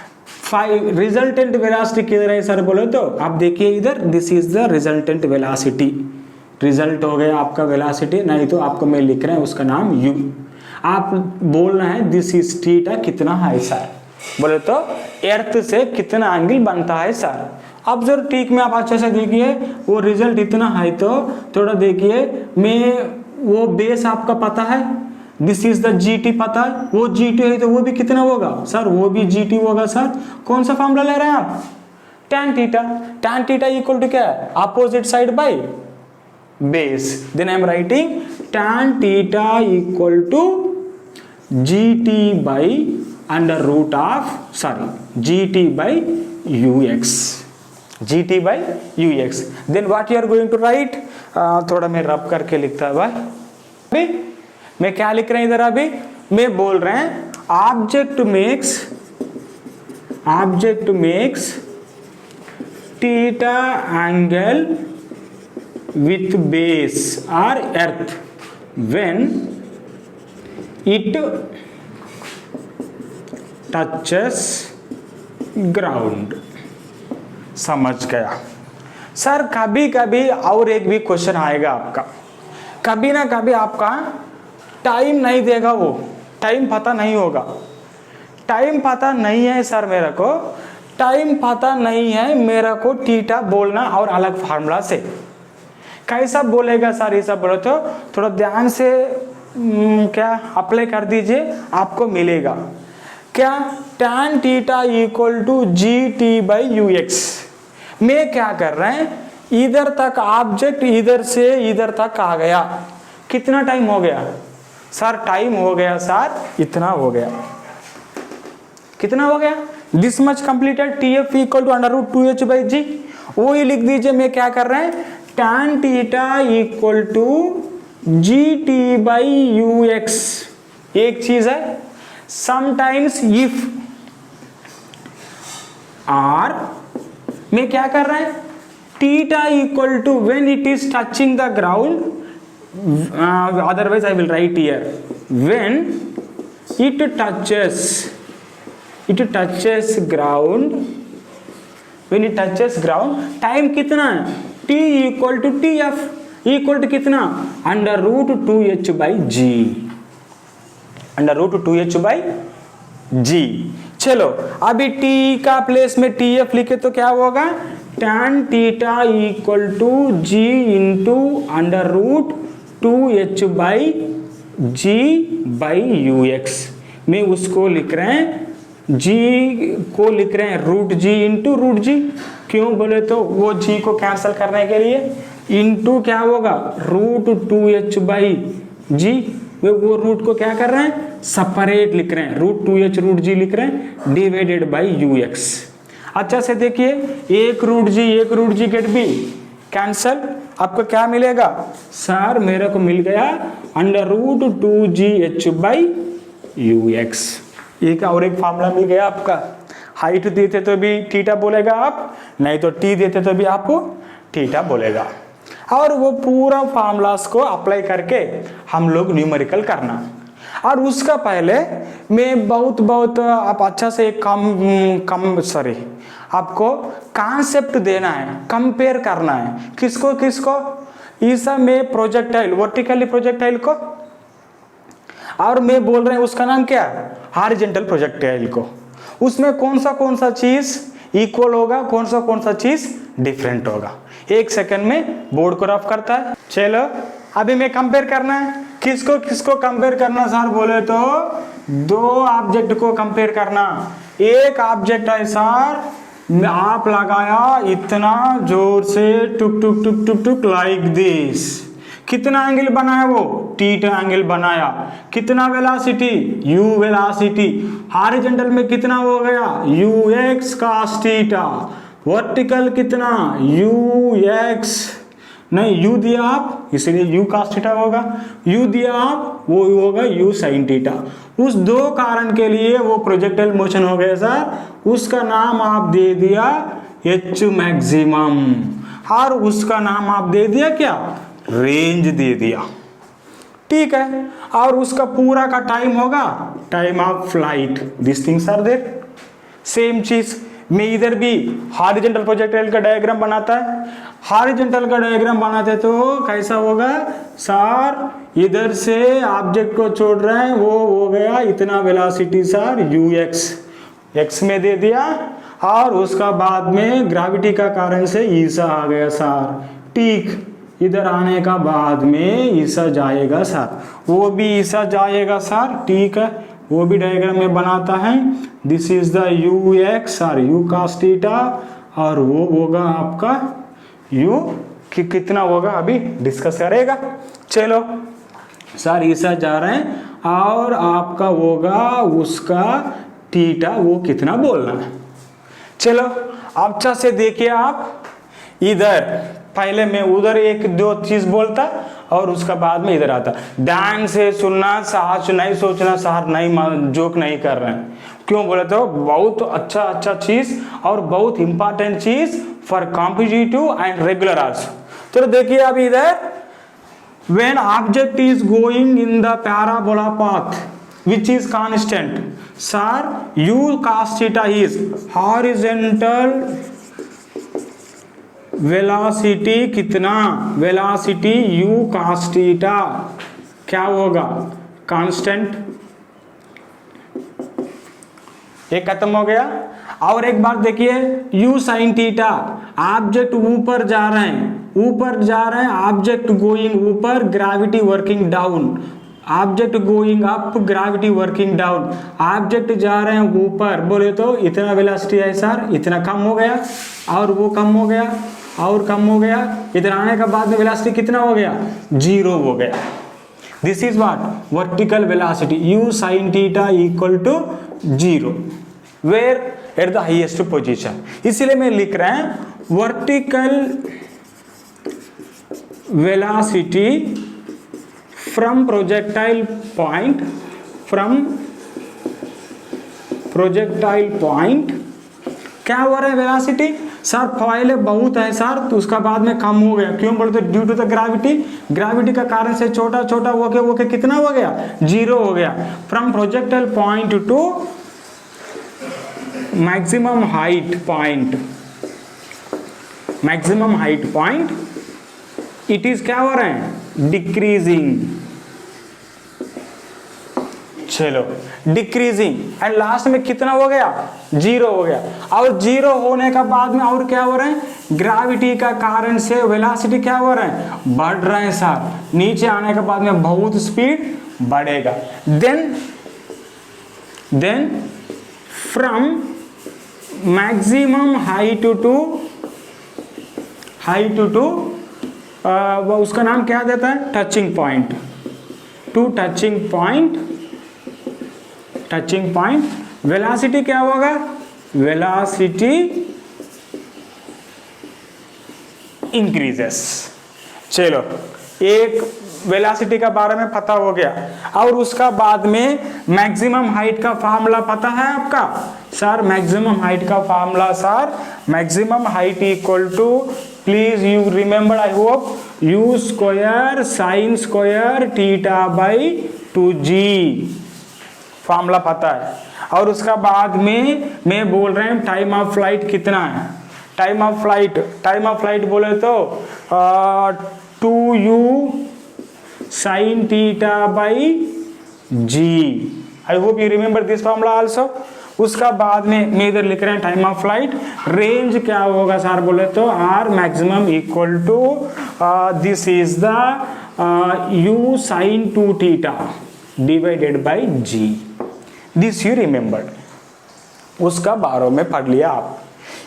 रिजल्टेंट वेलोसिटी किधर है सर बोले तो आप देखिए इधर, this is the resultant velocity, result हो गया आपका वेलोसिटी, नहीं तो आपको मैं लिख रहे हैं उसका नाम u। आप बोलना है दिस इज थीटा कितना है सर बोले तो एर्थ से कितना एंगल बनता है सर। अब जरूर ठीक में आप अच्छे से देखिए, वो रिजल्ट इतना है तो थोड़ा देखिए, मैं वो बेस आपका पता है, दिस इज द जीटी पता है, वो जीटी है तो वो भी कितना होगा सर, वो भी जीटी होगा सर। कौन सा फॉर्मूला ले रहे हैं आप, tan थीटा इक्वल टू क्या है, opposite side by base. Then I am writing tan theta equal to gt by under root of gt by ux, gt by ux। then what you are going to write, थोड़ा मैं रब करके लिखता है भाई। अभी मैं क्या लिख रहे हैं इधर, अभी मैं बोल रहे हैं object makes theta angle with base or earth when it touches ground। समझ गया सर। कभी कभी और एक भी क्वेश्चन आएगा आपका, कभी ना कभी आपका टाइम नहीं देगा, वो टाइम पता नहीं होगा, टाइम पता नहीं है सर मेरे को, टाइम पता नहीं है मेरे को थीटा बोलना और अलग फार्मूला से कैसा बोलेगा सर, ये सब बोलो तो थोड़ा ध्यान से क्या अप्लाई कर दीजिए, आपको मिलेगा क्या, tan theta equal to gt by ux। मैं क्या कर रहे हैं, इधर तक ऑब्जेक्ट इधर से इधर तक आ गया, कितना टाइम हो गया सर, टाइम हो गया सर इतना हो गया, कितना हो गया, this much completed, tf equal to under root 2h by G. वो ही लिख दीजिए। मैं क्या कर रहे हैं, tan theta equal to GT/UX। एक चीज है, समटाइम्स इफ आर में क्या कर रहे हैं, theta equal to when it is touching the ground, otherwise I will write here when it touches ground, when it touches ground, time कितना है, t equal to TF equal to कितना, √2h/g, √2h/g। चलो अभी t का place में TF लिखे तो क्या होगा, tan theta equal to g into √2h/g/ux। में उसको लिख रहे हैं, g को लिख रहे हैं √g इंटू √g। क्यों बोले तो वो g को कैंसिल करने के लिए, इंटू क्या होगा, √2h/g। वो रूट को क्या कर रहे हैं, सेपरेट लिख रहे हैं, √2h √g लिख रहे हैं, डिवाइडेड बाई ux। अच्छा से देखिए, एक √g गेट भी कैंसल, आपको क्या मिलेगा सर, मेरे को मिल गया √2gh/ux। एक और एक फार्मूला मिल गया आपका। हाइट देते तो भी थीटा बोलेगा आप, नहीं तो टी देते तो भी आप थीटा बोलेगा। और वो पूरा फार्मूलास को अप्लाई करके हम लोग न्यूमेरिकल करना। और उसका पहले मैं बहुत आप अच्छा से आपको कॉन्सेप्ट देना है, कंपेयर करना है। किसको ईसा में प्रोजेक्टाइल, वर्टिकली प्रोजेक्टाइल को, और मैं बोल रहे हैं उसका नाम क्या है, हॉरिजॉन्टल प्रोजेक्टाइल को। उसमें कौन सा चीज इक्वल होगा, कौन सा चीज डिफरेंट होगा। एक सेकंड में बोर्ड को रफ करता है। चलो अभी मैं कंपेयर करना है, किसको कंपेयर करना सर बोले तो, दो ऑब्जेक्ट को कंपेयर करना। एक ऑब्जेक्ट है सर, आप लगाया इतना जोर से, टुक टुक टुक टुक टुक लाइक दिस, कितना एंगल बनाया वो, थीटा एंगल बनाया। कितना वेलोसिटी, u वेलोसिटी। हॉरिजॉन्टल में कितना हो गया, ux cos थीटा। वर्टिकल कितना, ux नहीं, u दिया आप इसलिए u cos थीटा होगा, u दिया आप वो होगा u sin थीटा। उस दो कारण के लिए वो प्रोजेक्टाइल मोशन हो गया सर, उसका नाम आप दे दिया h मैक्सिमम, और उसका नाम आप दे दिया क्या, रेंज दे दिया। ठीक है, और उसका पूरा का टाइम होगा time of flight. This things are there. Same चीज मैं इधर भी हॉरिजॉन्टल प्रोजेक्टाइल का डायग्राम बनाता है। हॉरिजॉन्टल का डायग्राम बनाते तो कैसा होगा सर, इधर से ऑब्जेक्ट को छोड़ रहे हैं, वो हो गया इतना वेलोसिटी सर ux, x में दे दिया, और उसका बाद में ग्रेविटी का कारण से ईसा आ गया सर। ठीक, इधर आने का बाद में ईसा जाएगा सर, वो भी ईसा जाएगा सर। ठीक है, वो भी डायग्राम में बनाता है। दिस इज द ux और u cos थीटा, और वो होगा आपका u कितना होगा अभी डिस्कस करेगा। चलो सर ईसा जा रहे हैं, और आपका होगा उसका थीटा वो कितना बोलना है। चलो अच्छा से देखिए आप, इधर पहले मैं उधर एक दो चीज बोलता और उसका बाद में इधर आता। ध्यान से सुनना, साहस नहीं सोचना, सर नहीं जोक नहीं कर रहे हैं। क्यों बोले तो बहुत अच्छा चीज और बहुत इंपॉर्टेंट चीज for competitive and regular also. तो देखिए अभी इधर, when object is going in the parabola path which is constant, sir u cos theta is horizontal velocity, कितना वेलोसिटी u cos theta क्या होगा, कांस्टेंट। एक खत्म हो गया। और एक बात देखिए, u sin थीटा, ऑब्जेक्ट ऊपर जा रहे हैं, ऑब्जेक्ट गोइंग ऊपर, gravity working down, object going up, gravity working down. Object जा रहे हैं ऊपर, बोले तो इतना वेलोसिटी है सर, इतना कम हो गया, और वो कम हो गया, और कम हो गया। इधर आने का बाद में वेलोसिटी कितना हो गया, 0 हो गया। This is what, vertical velocity, u sin theta equal to 0। Where at the highest position. इसीलिए मैं लिख रहे हैं vertical velocity from projectile point क्या हो रहा है वेलोसिटी सर पहले बहुत है सर तो उसका बाद में कम हो गया, क्यों बोलते ड्यू टू द ग्रेविटी का कारण से छोटा छोटा होके कितना हो गया 0 हो गया। From projectile point two maximum height point it is क्या हो रहा है डिक्रीजिंग, चलो डिक्रीजिंग एंड लास्ट में कितना हो गया 0 हो गया। और 0 होने का बाद में और क्या हो रहा है ग्रेविटी का कारण से वेलोसिटी क्या हो रहा है बढ़ रहा है सर, नीचे आने के बाद में बहुत स्पीड बढ़ेगा। Then from maximum height to उसका नाम क्या देता है टचिंग पॉइंट वेलोसिटी क्या होगा वेलोसिटी इंक्रीजेस। चलो एक वेलोसिटी का बारे में पता हो गया और उसका बाद में मैक्सिमम हाइट का फार्मूला पता है आपका सर, मैक्सिमम हाइट का formula sir maximum height equal to please you remember I hope u square sine square theta by 2g formula पता है। और उसका बाद में मैं बोल रहे हैं टाइम ऑफ फ्लाइट कितना है, टाइम ऑफ फ्लाइट बोले तो 2u sine theta by g। I hope you remember this formula also. उसका बाद में मैं इधर लिख रहे हैं टाइम ऑफ फ्लाइट रेंज क्या होगा सर बोले तो r maximum equal to this is the u sine 2 theta divided by g, this you remembered. उसका 12 में पढ़ लिया आप।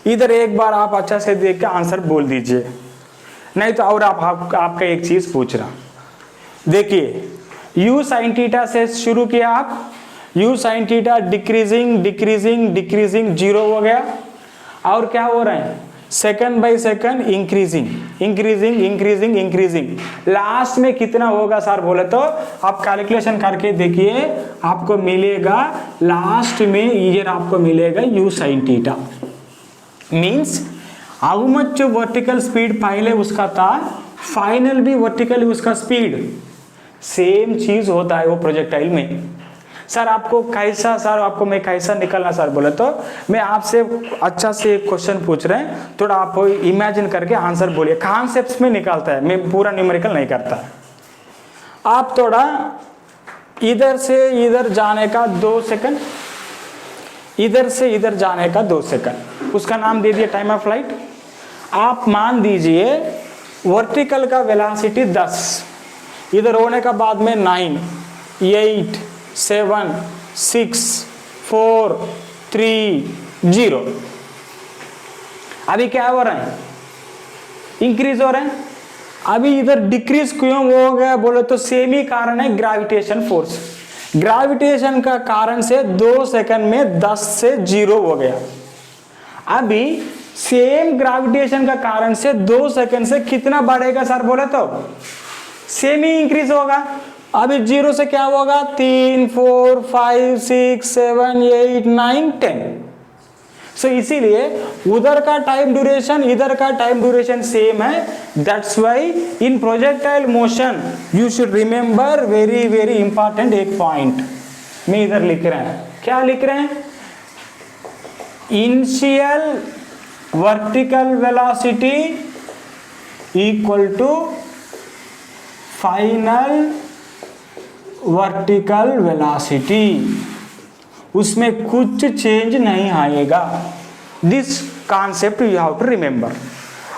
इधर एक बार आप अच्छा से देख के आंसर बोल दीजिए, नहीं तो और आपका एक चीज पूछ रहा देखिए u साइन थीटा से शुरू किया आप, u साइन थीटा डिक्रीजिंग 0 हो गया और क्या हो रहा है second by second increasing last में कितना होगा सर बोले तो आप कैलकुलेशन करके देखिए आपको मिलेगा लास्ट में ये आपको मिलेगा u sine theta means how much vertical speed पहले उसका था फाइनल भी वर्टिकल उसका स्पीड सेम चीज होता है वो प्रोजेक्टाइल में। सर आपको मैं कैसा निकलना सर बोले तो मैं आपसे अच्छा से एक क्वेश्चन पूछ रहे हैं, थोड़ा आप इमेजिन करके आंसर बोलिए, कॉन्सेप्ट्स में निकालता है, मैं पूरा न्यूमेरिकल नहीं करता। आप थोड़ा इधर से इधर जाने का 2 सेकंड, इधर से इधर जाने का 2 सेकंड, उसका नाम दे दिए टाइम ऑफ फ्लाइट। आप मान दीजिए वर्टिकल का वेलोसिटी 10, इधर होने का बाद में 9, 8, 7, 6, 4, 3, 0। अभी क्या हो रहा है इंक्रीज हो रहा है, अभी इधर डिक्रीज क्यों हो गया बोले तो सेम ही कारण है ग्रेविटेशन फोर्स। ग्रेविटेशन का कारण से 2 सेकंड में 10 से 0 हो गया। अभी सेम ग्रेविटेशन का कारण से 2 सेकंड से कितना बढ़ेगा सर बोले तो सेम ही इंक्रीज होगा। अभी 0 से क्या होगा 3, 4, 5, 6, 7, 8, 9, 10। सो इसीलिए उधर का टाइम ड्यूरेशन इधर का टाइम ड्यूरेशन सेम है। That's why in projectile motion you should remember very very important एक पॉइंट मैं इधर लिख रहे हैं, क्या लिख रहे हैं initial vertical velocity equal to final vertical velocity, उसमें कुछ चेंज नहीं आएगा। This concept you have to remember.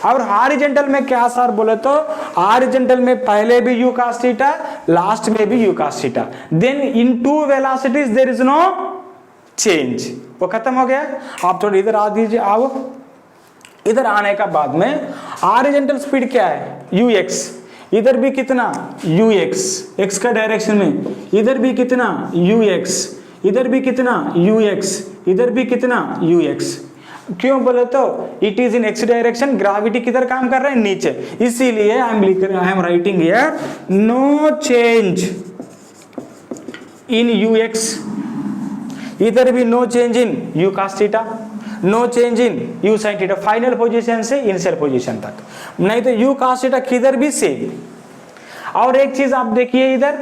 और हॉरिजॉन्टल में क्या सर बोले तो हॉरिजॉन्टल में पहले भी u cos थीटा लास्ट में भी u cos theta, then in two velocities there is no change, वो खत्म हो गया। आप थोड़ा इधर आ दीजिए, आओ इधर आने का बाद में हॉरिजॉन्टल स्पीड क्या है ux, इधर भी कितना ux x का डायरेक्शन में, इधर भी कितना ux, इधर भी कितना ux इधर भी कितना ux। क्यों बोले तो it is in x direction, gravity किधर काम कर रहा है, नीचे, इसीलिए I am writing here no change in ux। इधर भी no change in u cos theta, no change in u sin theta, final position से इनिशियल पोजीशन तक, नहीं तो u cos थीटा किधर भी सेम। और एक चीज आप देखिए इधर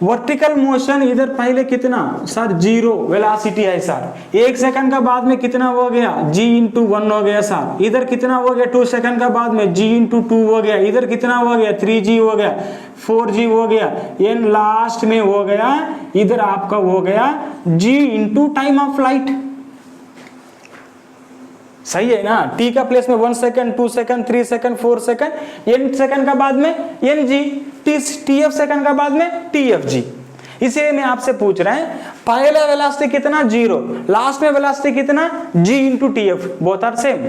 वर्टिकल मोशन, इधर पहले कितना सर 0 वेलोसिटी है सर, 1 सेकंड का बाद में कितना हो गया g इंटू 1 हो गया सर, इधर कितना हो गया 2 सेकंड का बाद में g इंटू 2 हो गया, इधर कितना हो गया 3g हो गया, 4g हो गया, एंड लास्ट में हो गया इधर आपका हो गया g into time of flight. सही है ना, t का प्लेस में 1 second, 2 second, 3 second, 4 second, n second का बाद में ng, tf सेकंड का बाद में tfg। इसलिए मैं आपसे पूछ रहे हैं पहले वेलोसिटी कितना 0, लास्ट में वेलोसिटी कितना g into tf, both are same.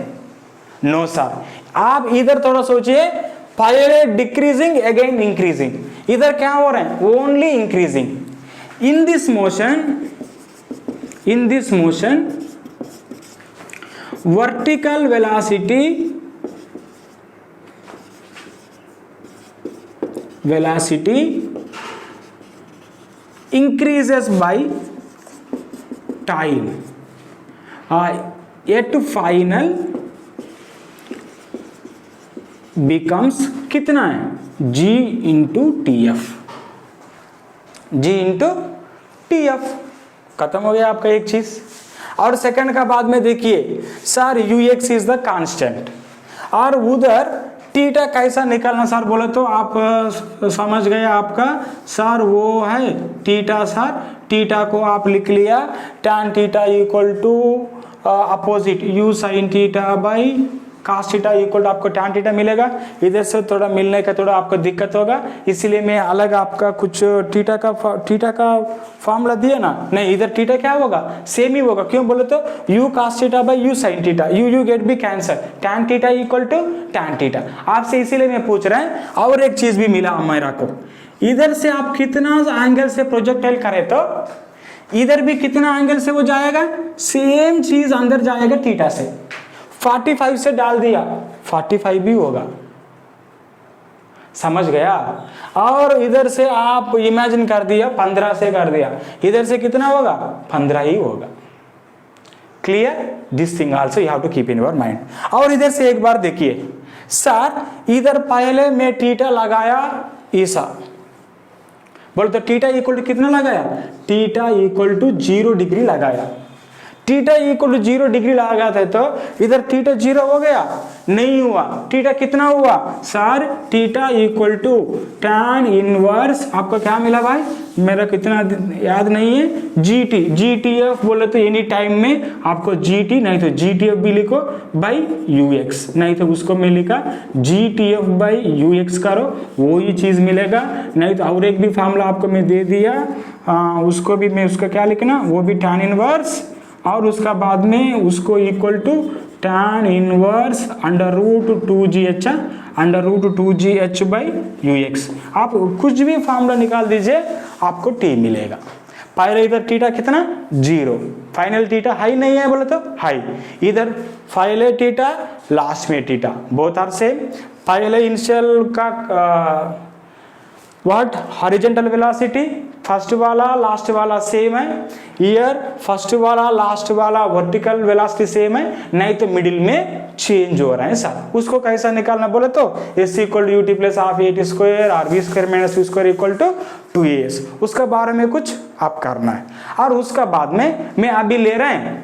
No sir, आप इधर थोड़ा सोचिए, पहले डिक्रीजिंग अगेन इंक्रीजिंग, इधर क्या हो रहा है only increasing. In this motion vertical velocity increases by time, at final becomes कितना है g इंटू tf, खत्म हो गया आपका एक चीज। और सेकंड का बाद में देखिए sir ux is the constant, और उधर थीटा कैसा निकालना सर बोले तो आप समझ गए आपका सर वो है थीटा। सर थीटा को आप लिख लिया tan theta equal to opposite u sin theta by cos theta equal to आपको tan थीटा मिलेगा। इधर से थोड़ा मिलने का थोड़ा आपको दिक्कत होगा, इसीलिए मैं अलग आपका कुछ थीटा का फॉर्मूला दिया ना, नहीं इधर थीटा क्या होगा सेम ही होगा। क्यों बोले तो u cos theta by u sin theta, u get भी cancel, tan theta equal to tan theta. आपसे इसीलिए मैं पूछ रहा है। और एक चीज भी मिला मेरा को, इधर से आप कितना एंगल से प्रोजेक्टाइल करें तो इधर भी कितना एंगल से वो जाएगा, सेम चीज अंदर जाएगा थीटा से। 45 से डाल दिया 45 भी होगा, समझ गया। और इधर से आप इमेजिन कर दिया 15 से कर दिया, इधर से कितना होगा 15 ही होगा। Clear, this thing also you have to keep in your mind. और इधर से एक बार देखिए सर, इधर पहले मैं थीटा लगाया ऐसा, बोल तो थीटा इक्वल टू कितना लगाया, थीटा इक्वल टू 0 डिग्री लगाया। थीटा इक्वल टू 0 डिग्री लगा था तो इधर थीटा 0 हो गया, नहीं हुआ। थीटा कितना हुआ sir, theta equal to tan inverse, आपको क्या मिला भाई, मेरा कितना याद नहीं है, GTF बोले तो एनी टाइम में आपको GT नहीं तो GTF भी लिखो बाई UX, नहीं तो उसको मैं लिखा GTF बाई UX करो, वो ही चीज मिलेगा। नहीं तो और एक भी फार्मूला आपको मैं दे दिया, उसको भी मैं उसका क्या लिखना, वो भी tan इनवर्स, और उसका बाद में उसको equal to tan inverse under root 2GH by UX। आप कुछ भी फार्मूला निकाल दीजिए आपको T मिलेगा। पहले इधर थीटा कितना 0, फाइनल थीटा हाई नहीं है बोले तो हाई, इधर पहले थीटा लास्ट में थीटा, बोथ आर सेम। पहले इनिशियल का व्हाट हॉरिजॉन्टल वेलोसिटी, फर्स्ट वाला लास्ट वाला सेम है, ईयर फर्स्ट वाला लास्ट वाला वर्टिकल वेलोसिटी सेम है, नहीं तो मिडिल में चेंज हो रहा है सर। उसको कैसा निकालना बोले तो s equal to ut plus half a square और b square minus u square equal to 2as, उसका बारे में कुछ आप करना है। और उसका बाद में मैं अभी ले रहे हैं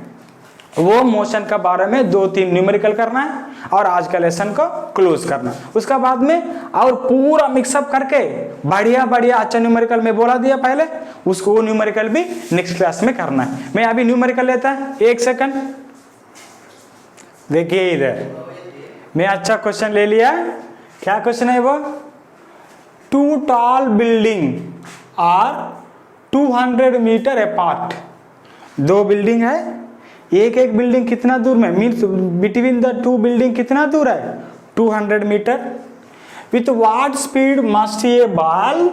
वो मोशन का बारे में 2-3 न्यूमेरिकल करना है और आज का लेसन को क्लोज करना। उसका बाद में और पूरा मिक्सअप करके बढ़िया बढ़िया अच्छा न्यूमेरिकल में बोला दिया पहले, उसको वो न्यूमेरिकल भी नेक्स्ट क्लास में करना है। मैं अभी न्यूमेरिकल लेता है, एक सेकंड देखिए इधर मैं अच्छा क्वेश्चन ले लिया। क्या क्वेश्चन है वो, 2 tall building are 200 metre apart. 2 building है, एक बिल्डिंग कितना दूर में, मीन्स बिटवीन द 2 बिल्डिंग कितना दूर है 200 metre. With what speed must a ball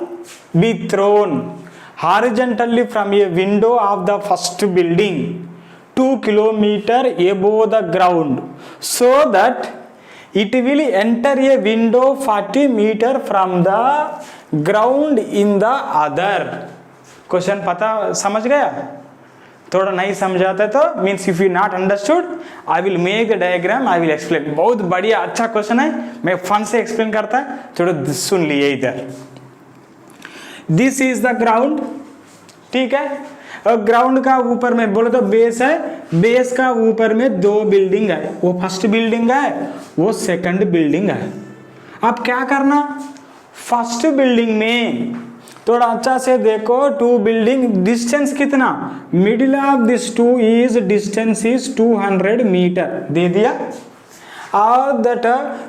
be thrown horizontally from a window of the first building 2 kilometer above the ground so that it will enter a window 40 meter from the ground in the other. Question पता समझ गया? थोड़ा नहीं समझाते तो means if you not understood I will make the diagram, I will explain. बहुत बढ़िया अच्छा क्वेश्चन है, मैं फन से एक्सप्लेन करता है, थोड़ा सुन लिए इधर. दिस इज द ग्राउंड, ठीक है. ग्राउंड का ऊपर में बोले तो बेस है, बेस का ऊपर में दो बिल्डिंग है, वो फर्स्ट बिल्डिंग है, वो सेकंड बिल्डिंग है. अब क्या करना, फर्स्ट बिल्डिंग में थोड़ा अच्छा से देखो, टू बिल्डिंग डिस्टेंस कितना, middle of this two is distance is 200 metre दे दिया. और that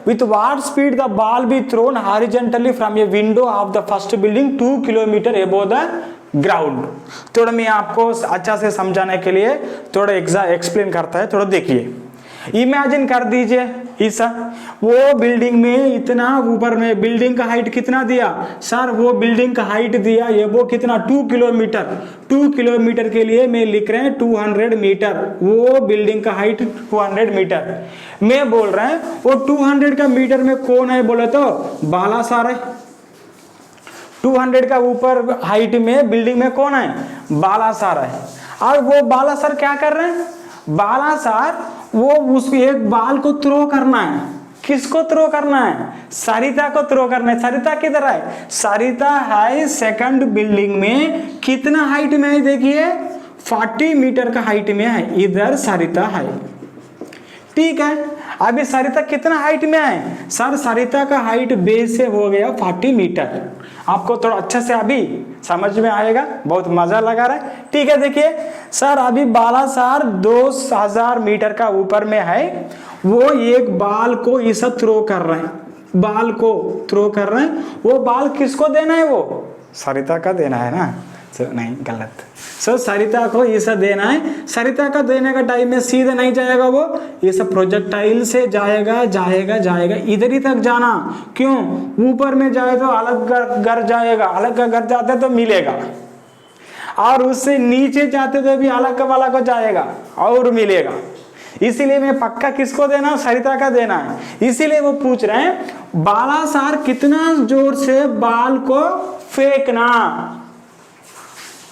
with what speed the ball be thrown horizontally from a window of the first building 2 kilometre above the ground. थोड़ा मैं आपको अच्छा से समझाने के लिए थोड़ा एक्सप्लेन करता है, थोड़ा देखिए. इमेजिन कर दीजिए ऐसा, वो बिल्डिंग में इतना ऊपर में बिल्डिंग का हाइट कितना दिया सर, वो बिल्डिंग का हाइट दिया ये वो कितना 2 किलोमीटर. 2 किलोमीटर के लिए मैं लिख रहे हैं 200 मीटर, वो बिल्डिंग का हाइट 200 मीटर. मैं बोल रहे हैं वो 200 का मीटर में कौन है बोले तो बालासार है. 200 का ऊपर हाइट में बिल्डिंग में कौन है, बालासार है. और वो बालासार क्या कर रहे हैं, बालासार वो उस एक बाल को थ्रो करना है. किसको थ्रो करना है, सरिता को थ्रो करना है. सरिता किधर है, सरिता है सेकंड बिल्डिंग में, कितना हाइट में है देखिए 40 मीटर का हाइट में है, इधर सरिता है, ठीक है. अभी सरिता कितना हाइट में है सर, सरिता का हाइट बेस से हो गया 40 मीटर. आपको थोड़ा अच्छा से अभी समझ में आएगा, बहुत मजा लगा रहा है, ठीक है. देखिए सर अभी बालासार 2000 मीटर का ऊपर में है, वो एक बाल को ऐसा थ्रो कर रहे हैं, बाल को थ्रो कर रहे हैं. वो बाल किसको देना है, वो सरिता का देना है ना, नहीं गलत. सरिता को ऐसा देना है. सरिता का देने का टाइम में सीधे नहीं जाएगा, वो ये सब प्रोजेक्टाइल से जाएगा जाएगा जाएगा, इधर ही तक जाना. क्यों, ऊपर में जाए तो अलग घर जाएगा, अलग का घर जाते तो मिलेगा, और उससे नीचे जाते तो भी अलग का वाला को जाएगा और मिलेगा. इसीलिए मैं पक्का किसको देना, सरिता का देना है. इसीलिए वो पूछ रहे हैं बालासार कितना जोर से बाल को फेंकना.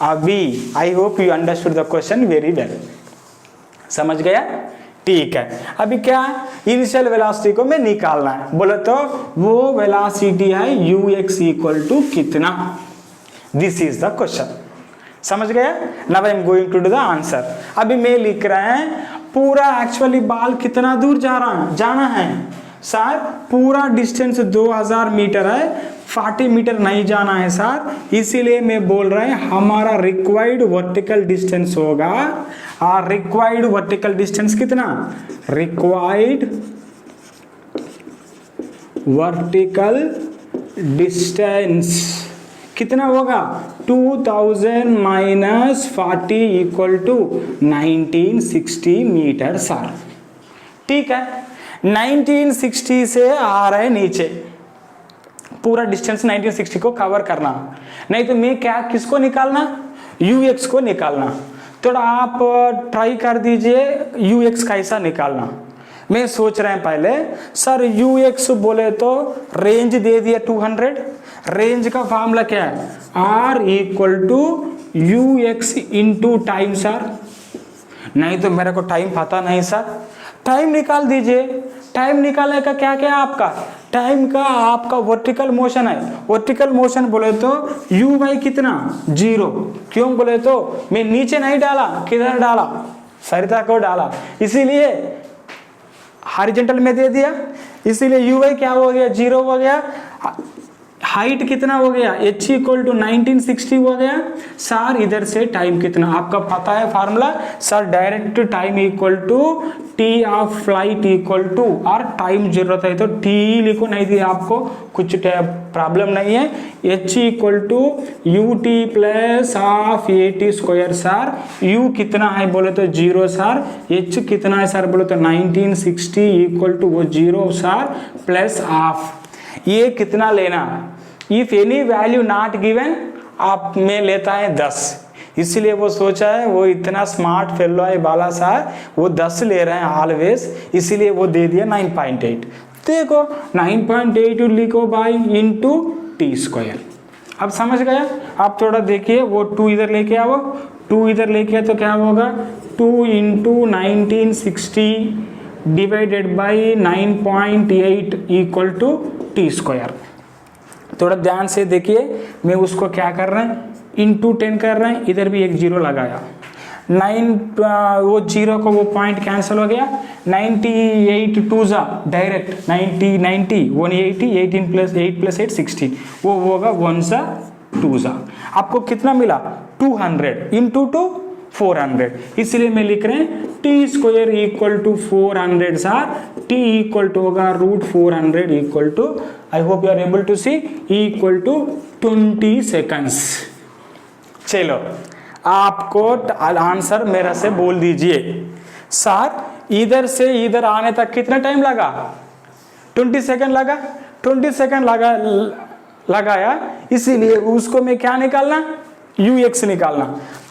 अभी आई hope you understood the question very well, समझ गया, ठीक है. अभी क्या इनिशियल वेलोसिटी को मैं निकालना है, बोले तो वो वेलोसिटी है ux इक्वल टू कितना. दिस इज द क्वेश्चन, समझ गया. Now I am going to do the answer. अभी मैं लिख रहे हैं पूरा एक्चुअली बाल कितना दूर जाना है सर, पूरा डिस्टेंस 2000 मीटर है, 40 मीटर नहीं जाना है सर. इसीलिए मैं बोल रहा है हमारा रिक्वायर्ड वर्टिकल डिस्टेंस होगा, और रिक्वायर्ड वर्टिकल डिस्टेंस कितना, रिक्वायर्ड वर्टिकल डिस्टेंस कितना होगा 2000 minus 40 equal to 1960 metre sir, ठीक है. 1960 से आ रहे नीचे, पूरा डिस्टेंस 1960 को कवर करना. नहीं तो मैं क्या किसको निकालना, ux को निकालना. थोड़ा आप ट्राई कर दीजिए ux कैसा निकालना. मैं सोच रहे हैं पहले सर ux बोले तो रेंज दे दिया 200. रेंज का फॉर्मूला क्या है, r equal to ux into time sir. नहीं तो मेरे को टाइम पता नहीं सर, टाइम निकाल दीजिए. टाइम निकालने का क्या क्या आपका, टाइम का आपका वर्टिकल मोशन है. वर्टिकल मोशन बोले तो u बाई कितना 0. क्यों बोले तो मैं नीचे नहीं डाला, किधर डाला, सरिता को डाला, इसीलिए हॉरिजॉन्टल में दे दिया. इसीलिए u बाई क्या हो गया 0 हो गया. हाइट कितना हो गया h इक्वल टू 1960 हो गया सर. इधर से टाइम कितना आपका पता है formula sir, direct time equal to t of flight equal to, और टाइम जरूरत है तो t लिखो, नहीं दिया आपको कुछ प्रॉब्लम नहीं है. h equal to u t plus half a t square sir. u कितना है बोले तो 0 सर, h कितना है सर बोले तो 1960 इक्वल टू वो 0 सर प्लस ऑफ ये कितना लेना, if any value not given आप में लेता है 10, इसलिए वो सोचा है, वो इतना स्मार्ट फेलो है बाला साहब, वो 10 ले रहे हैं ऑलवेज, इसीलिए वो दे दिया 9.8। देखो 9.8 लिखो भाई इंटू टी स्क्वायर। अब समझ गया? आप थोड़ा देखिए, वो 2 इधर लेके आओ, 2 इधर लेके तो क्या होगा 2 into 1960 divided by 9.8 equal to t square. थोड़ा ध्यान से देखिए, मैं उसको क्या कर रहे हैं इंटू 10 कर रहे हैं, इधर भी एक जीरो लगाया, 9 वो जीरो को वो पॉइंट कैंसिल हो गया, 98 2 जा डायरेक्ट 90 90 180 18 प्लस 8 प्लस 8 16, वो होगा 1 जा 2 जा। आपको कितना मिला 200 इंटू 2 400, इसलिए मैं लिख रहे हैं टी स्क्वायर इक्वल टू 400 सार, टी इक्वल टू होगा √400 equal to, I hope you are able to see, equal to 20 seconds. चलो आपको आंसर मेरा से बोल दीजिए, सर इधर से इधर आने तक कितना टाइम लगा 20 सेकंड लगा, 20 सेकंड लगाया, इसीलिए उसको मैं क्या निकालना ux निकालना।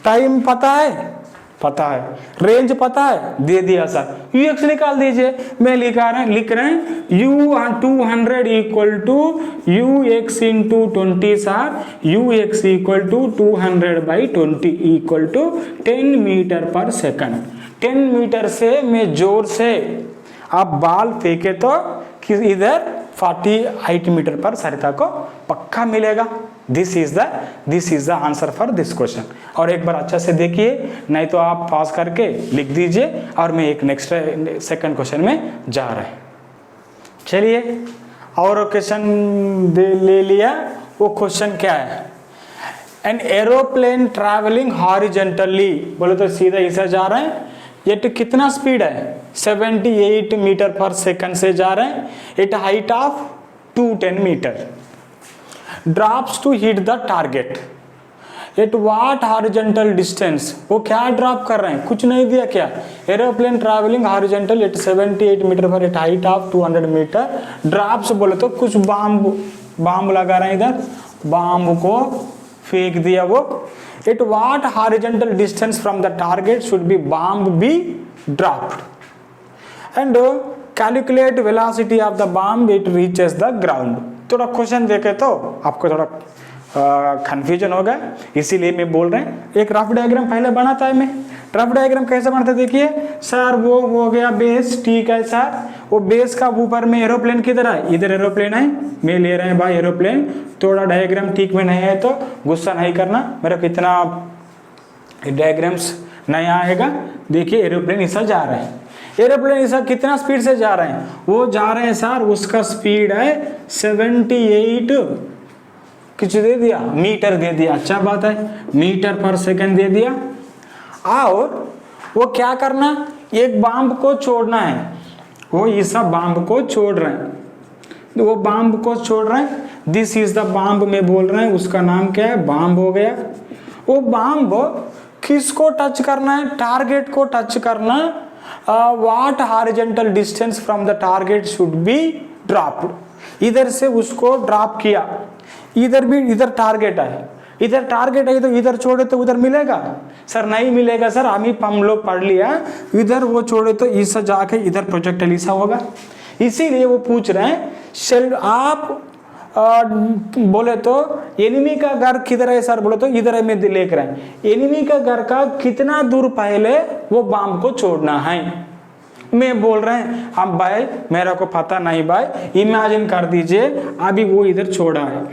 टाइम पता है, पता है, रेंज पता है, दे दिया सर, ux निकाल दीजिए। मैं लिख रहे हैं u200 equal to ux into 20 sir, ux equal to 200/20 equal to 10 metre पर सेकंड। 10 मीटर से मैं जोर से आप बाल फेंके तो इधर 48 मीटर पर सरिता को पक्का मिलेगा। This is the answer for this question. और एक बार अच्छा से देखिए, नहीं तो आप पास करके लिख दीजिए और मैं एक नेक्स्ट सेकंड क्वेश्चन में जा रहा है। चलिए और क्वेश्चन ले लिया। वो क्वेश्चन क्या है, एन एरोप्लेन ट्रैवलिंग हॉरिजॉन्टली, बोले तो सीधा इसे जा रहे हैं, ये कितना स्पीड है 78 मीटर पर सेकंड से जा रहे हैं, at height of 210 metre, drops to hit the target at what horizontal distance. वो क्या ड्रॉप कर रहे हैं, कुछ नहीं दिया क्या, aeroplane travelling horizontal at 78 metre पर at height of 200 metre, drops बोले तो कुछ बॉम्ब लगा रहे हैं, इधर बॉम्ब को फेंक दिया वो, eight what horizontal distance from the target should be bomb be dropped and calculate velocity of the bomb it reaches the ground. थोड़ा क्वेश्चन देखे तो आपको थोड़ा कंफ्यूजन होगा, इसीलिए मैं बोल रहे हैं। एक रफ डायग्राम पहले बनाता है मैं, रफ डायग्राम कैसे बनता है देखिए सर, वो हो गया बेस, ठीक है सर, वो बेस का ऊपर में एरोप्लेन किधर है, इधर एरोप्लेन है, मैं ले रहे हैं भाई एरोप्लेन। थोड़ा डायग्राम ठीक में नहीं है तो गुस्सा नहीं करना, मेरा कितना डायग्राम्स नहीं आएगा। देखिए एरोप्लेन ऐसा जा रहे हैं, एरोप्लेन ऐसा कितना स्पीड से जा रहे हैं, वो जा रहे हैं सर, उसका स्पीड है 78 कुछ दे दिया मीटर दे दिया, अच्छा बात है, मीटर पर सेकंड दे दिया। और वो क्या करना, एक बॉम्ब को छोड़ना है, वो इस बॉम्ब को छोड़ रहे हैं, वो बॉम्ब को छोड़ रहे हैं, दिस इज द बॉम्ब में बोल रहे हैं, उसका नाम क्या है, बॉम्ब हो गया। वो बॉम्ब किसको टच करना है, टारगेट को टच करना, what horizontal distance from the target should be dropped, इधर से उसको ड्रॉप किया, इधर भी इधर टारगेट है, इधर टारगेट है तो इधर छोड़े तो उधर मिलेगा सर, नहीं मिलेगा सर, हम लोग पढ़ लिया, इधर वो छोड़े तो इससे जाके इधर प्रोजेक्टाइल ऐसा होगा। इसीलिए वो पूछ रहे हैं आप बोले तो एनिमी का घर किधर है सर, बोले तो इधर है, मैं लेकर रहे हैं, एनिमी का घर का कितना दूर पहले वो बम को छोड़ना है। मैं बोल रहे हैं अब भाई मेरा को पता नहीं भाई, इमेजिन कर दीजिए अभी वो इधर छोड़ा है,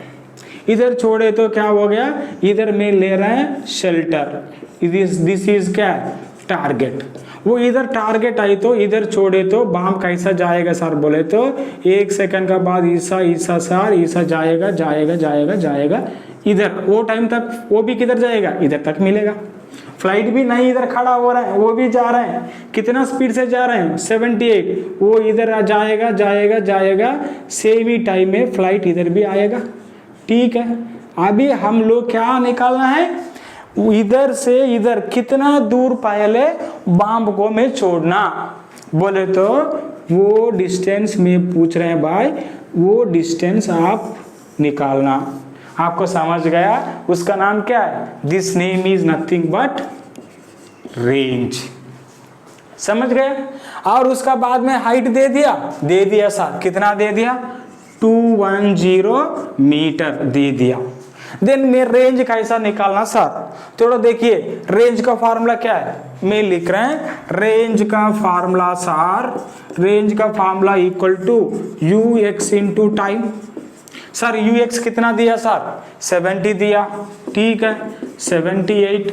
इधर छोड़े तो क्या हो गया, इधर में ले रहे हैं शेल्टर, दिस इज क्या टारगेट, वो इधर टारगेट आई तो इधर छोड़े तो बम कैसा जाएगा सर, बोले तो 1 सेकंड का बाद ईसा ईसा सर ईसा जाएगा जाएगा जाएगा जाएगा इधर, वो टाइम तक वो भी किधर जाएगा, इधर तक मिलेगा। फ्लाइट भी नहीं इधर खड़ा हो रहा है, वो भी जा रहे हैं, कितना स्पीड से जा रहे हैं 78, वो इधर जाएगा जाएगा जाएगा, सेम ही टाइम में फ्लाइट इधर भी आएगा, ठीक है। अभी हम लोग क्या निकालना है, इधर से इधर कितना दूर पहले बॉम्ब को मैं छोड़ना, बोले तो वो डिस्टेंस में पूछ रहे हैं भाई, वो डिस्टेंस आप निकालना। आपको समझ गया, उसका नाम क्या है? This name is nothing but range. समझ गए? और उसका बाद में हाइट दे दिया सर, कितना दे दिया? 210 मीटर दे दिया। देन मैं रेंज कैसा निकालना सर? थोड़ा देखिए, रेंज का फार्मूला क्या है? मैं लिख रहे हैं रेंज का फार्मूला सर, रेंज का formula equal to ux into time. Sir ux कितना दिया सर? 70 दिया, ठीक है, 78।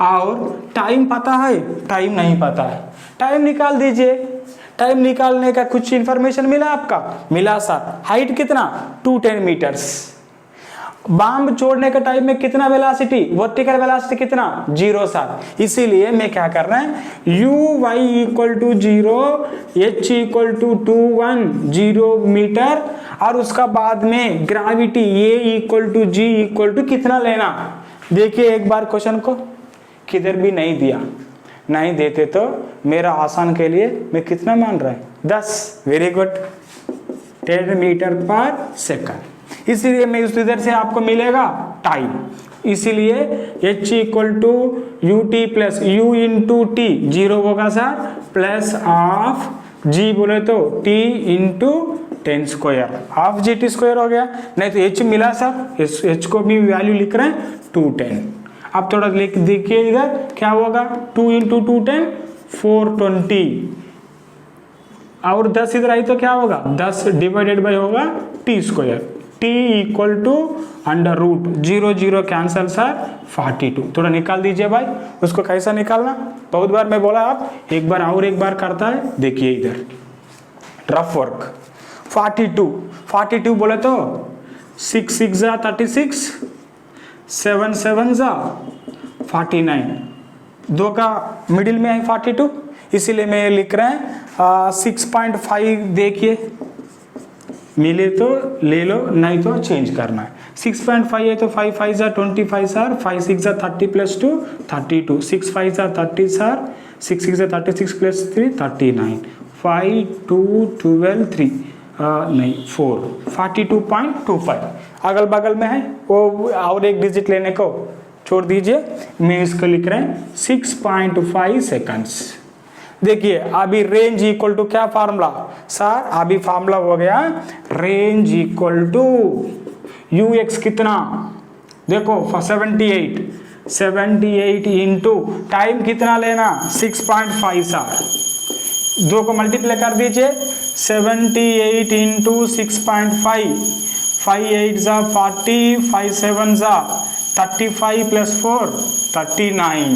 और टाइम पता है? टाइम नहीं पता है, टाइम निकाल दीजिए। टाइम निकालने का कुछ इंफॉर्मेशन मिला आपका? मिला सर। हाइट कितना? 210 मीटर्स। बॉम्ब छोड़ने के टाइम में कितना वेलोसिटी? वर्टिकल वेलोसिटी कितना? 0 सर। इसीलिए मैं क्या कर रहे हैं, u y equal to 0, h equal to 210 metre, और उसका बाद में gravity a equal to g equal to कितना लेना? देखिए एक बार क्वेश्चन को, किधर भी नहीं दिया, नहीं देते तो मेरा आसान के लिए मैं कितना मान रहा है? 10। वेरी गुड, 10 मीटर पर सेकंड। इसीलिए मैं इधर से आपको मिलेगा टाइम, इसीलिए h equal to u t plus u into t 0 होगा सर, प्लस ऑफ g बोले तो t into 10 square, half g t square हो गया। नहीं तो h मिला सर, h को भी वैल्यू लिख रहे हैं 210। अब थोड़ा लिख देखिए इधर क्या होगा, 2 इंटू 210 420, और 10 इधर आई तो क्या होगा? 10 डिवाइडेड बाय होगा t square, t equal to under root 0 0 cancel sir 42। थोड़ा निकाल दीजिए भाई, उसको कैसा निकालना? बहुत बार मैं बोला, आप एक बार और एक बार करता है। देखिए इधर रफ वर्क, 42 बोले तो 6 6 जा 36, 7 7 जा 49, 2 का मिडिल में है 42, इसीलिए मैं लिख रहे हैं 6.5। देखिए मिले तो ले लो, नहीं तो चेंज करना है। 6.5 है तो 5 5 जा 25 सर, 5 6 जा 30 प्लस 2 32, 6 5 जा 30 सर, 6 6 जा 36 प्लस 3 39, 5 2 12 3 नहीं 4 42.25। अगल बगल में है वो, और एक डिजिट लेने को छोड़ दीजिए, मैं इसको लिख रहे हैं 6.5 सेकंड्स। देखिए अभी रेंज इक्वल टू क्या फार्मूला सर? अभी फार्मूला हो गया रेंज इक्वल टू ux कितना? देखो 78 इंटू टाइम कितना लेना? 6.5 सर, 2 को मल्टीप्लाई कर दीजिए, 78 इंटू 6.5, 5 8 जा 40, 5 7 जा 35 प्लस 4 39,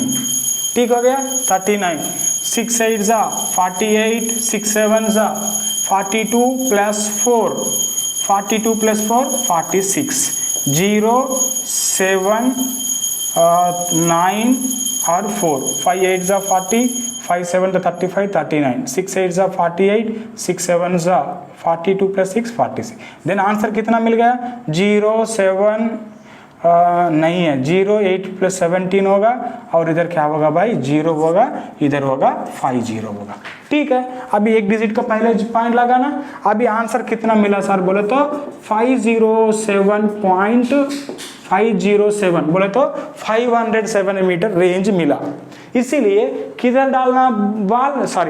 ठीक हो गया 39, 6 8 जा 48, 6 7 जा 42 प्लस 4 46, 0 7 9 और 4, 5 8 जा 40, 5 7 जा 35 39, 6 8 जा 48, 6 7 जा 42 प्लस 6 46। देन आंसर कितना मिल गया? 0 7 नहीं है, 0 8 प्लस 17 होगा, और इधर क्या होगा भाई? 0 होगा, इधर होगा 50 होगा। ठीक है, अभी एक डिजिट का पहले पॉइंट लगाना। अभी आंसर कितना मिला सर बोले तो 507.507 बोले तो 507 मीटर रेंज मिला। इसीलिए किधर डालना बॉम्ब सर?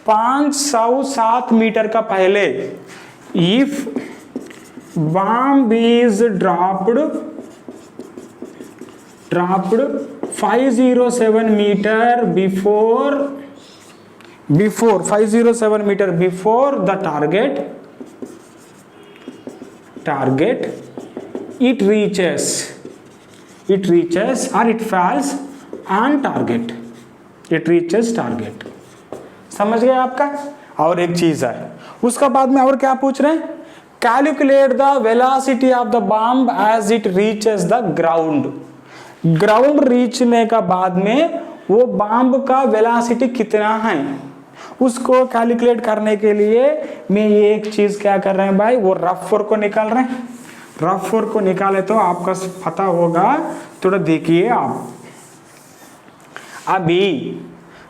507 मीटर का पहले, if bomb is dropped 507 meter before 507 meter before the target, it reaches or it falls on target, it reaches target। समझ गए आपका? और एक चीज है उसका बाद में, और क्या पूछ रहे हैं? Calculate the velocity of the bomb as it reaches the ground। Ground रीचने का बाद में वो बॉम्ब का वेलोसिटी कितना है उसको कैलकुलेट करने के लिए मैं ये एक चीज क्या कर रहे हैं भाई, वो रफ वर्क को निकाल रहे हैं। रफ वर्क को निकाले तो आपका पता होगा, थोड़ा देखिए आप। अभी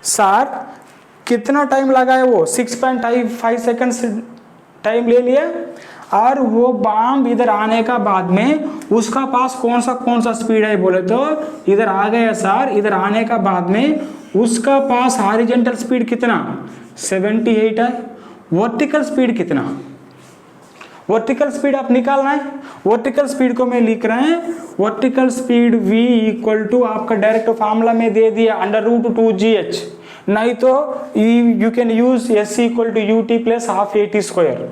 सर कितना टाइम लगा है? वो 6.5 सेकंड्स टाइम ले लिया, और वो बम इधर आने का बाद में उसका पास कौन सा स्पीड है बोले तो इधर आ गया सर, इधर आने का बाद में उसका पास हॉरिजॉन्टल स्पीड कितना 78 है, वर्टिकल स्पीड कितना, वर्टिकल स्पीड आप निकालना है। वर्टिकल स्पीड को मैं लिख रहे हैं, vertical speed v equal to आपका डायरेक्ट फार्मूला में दे दिया √2gh, नहीं तो you can use s equal to ut plus half at square.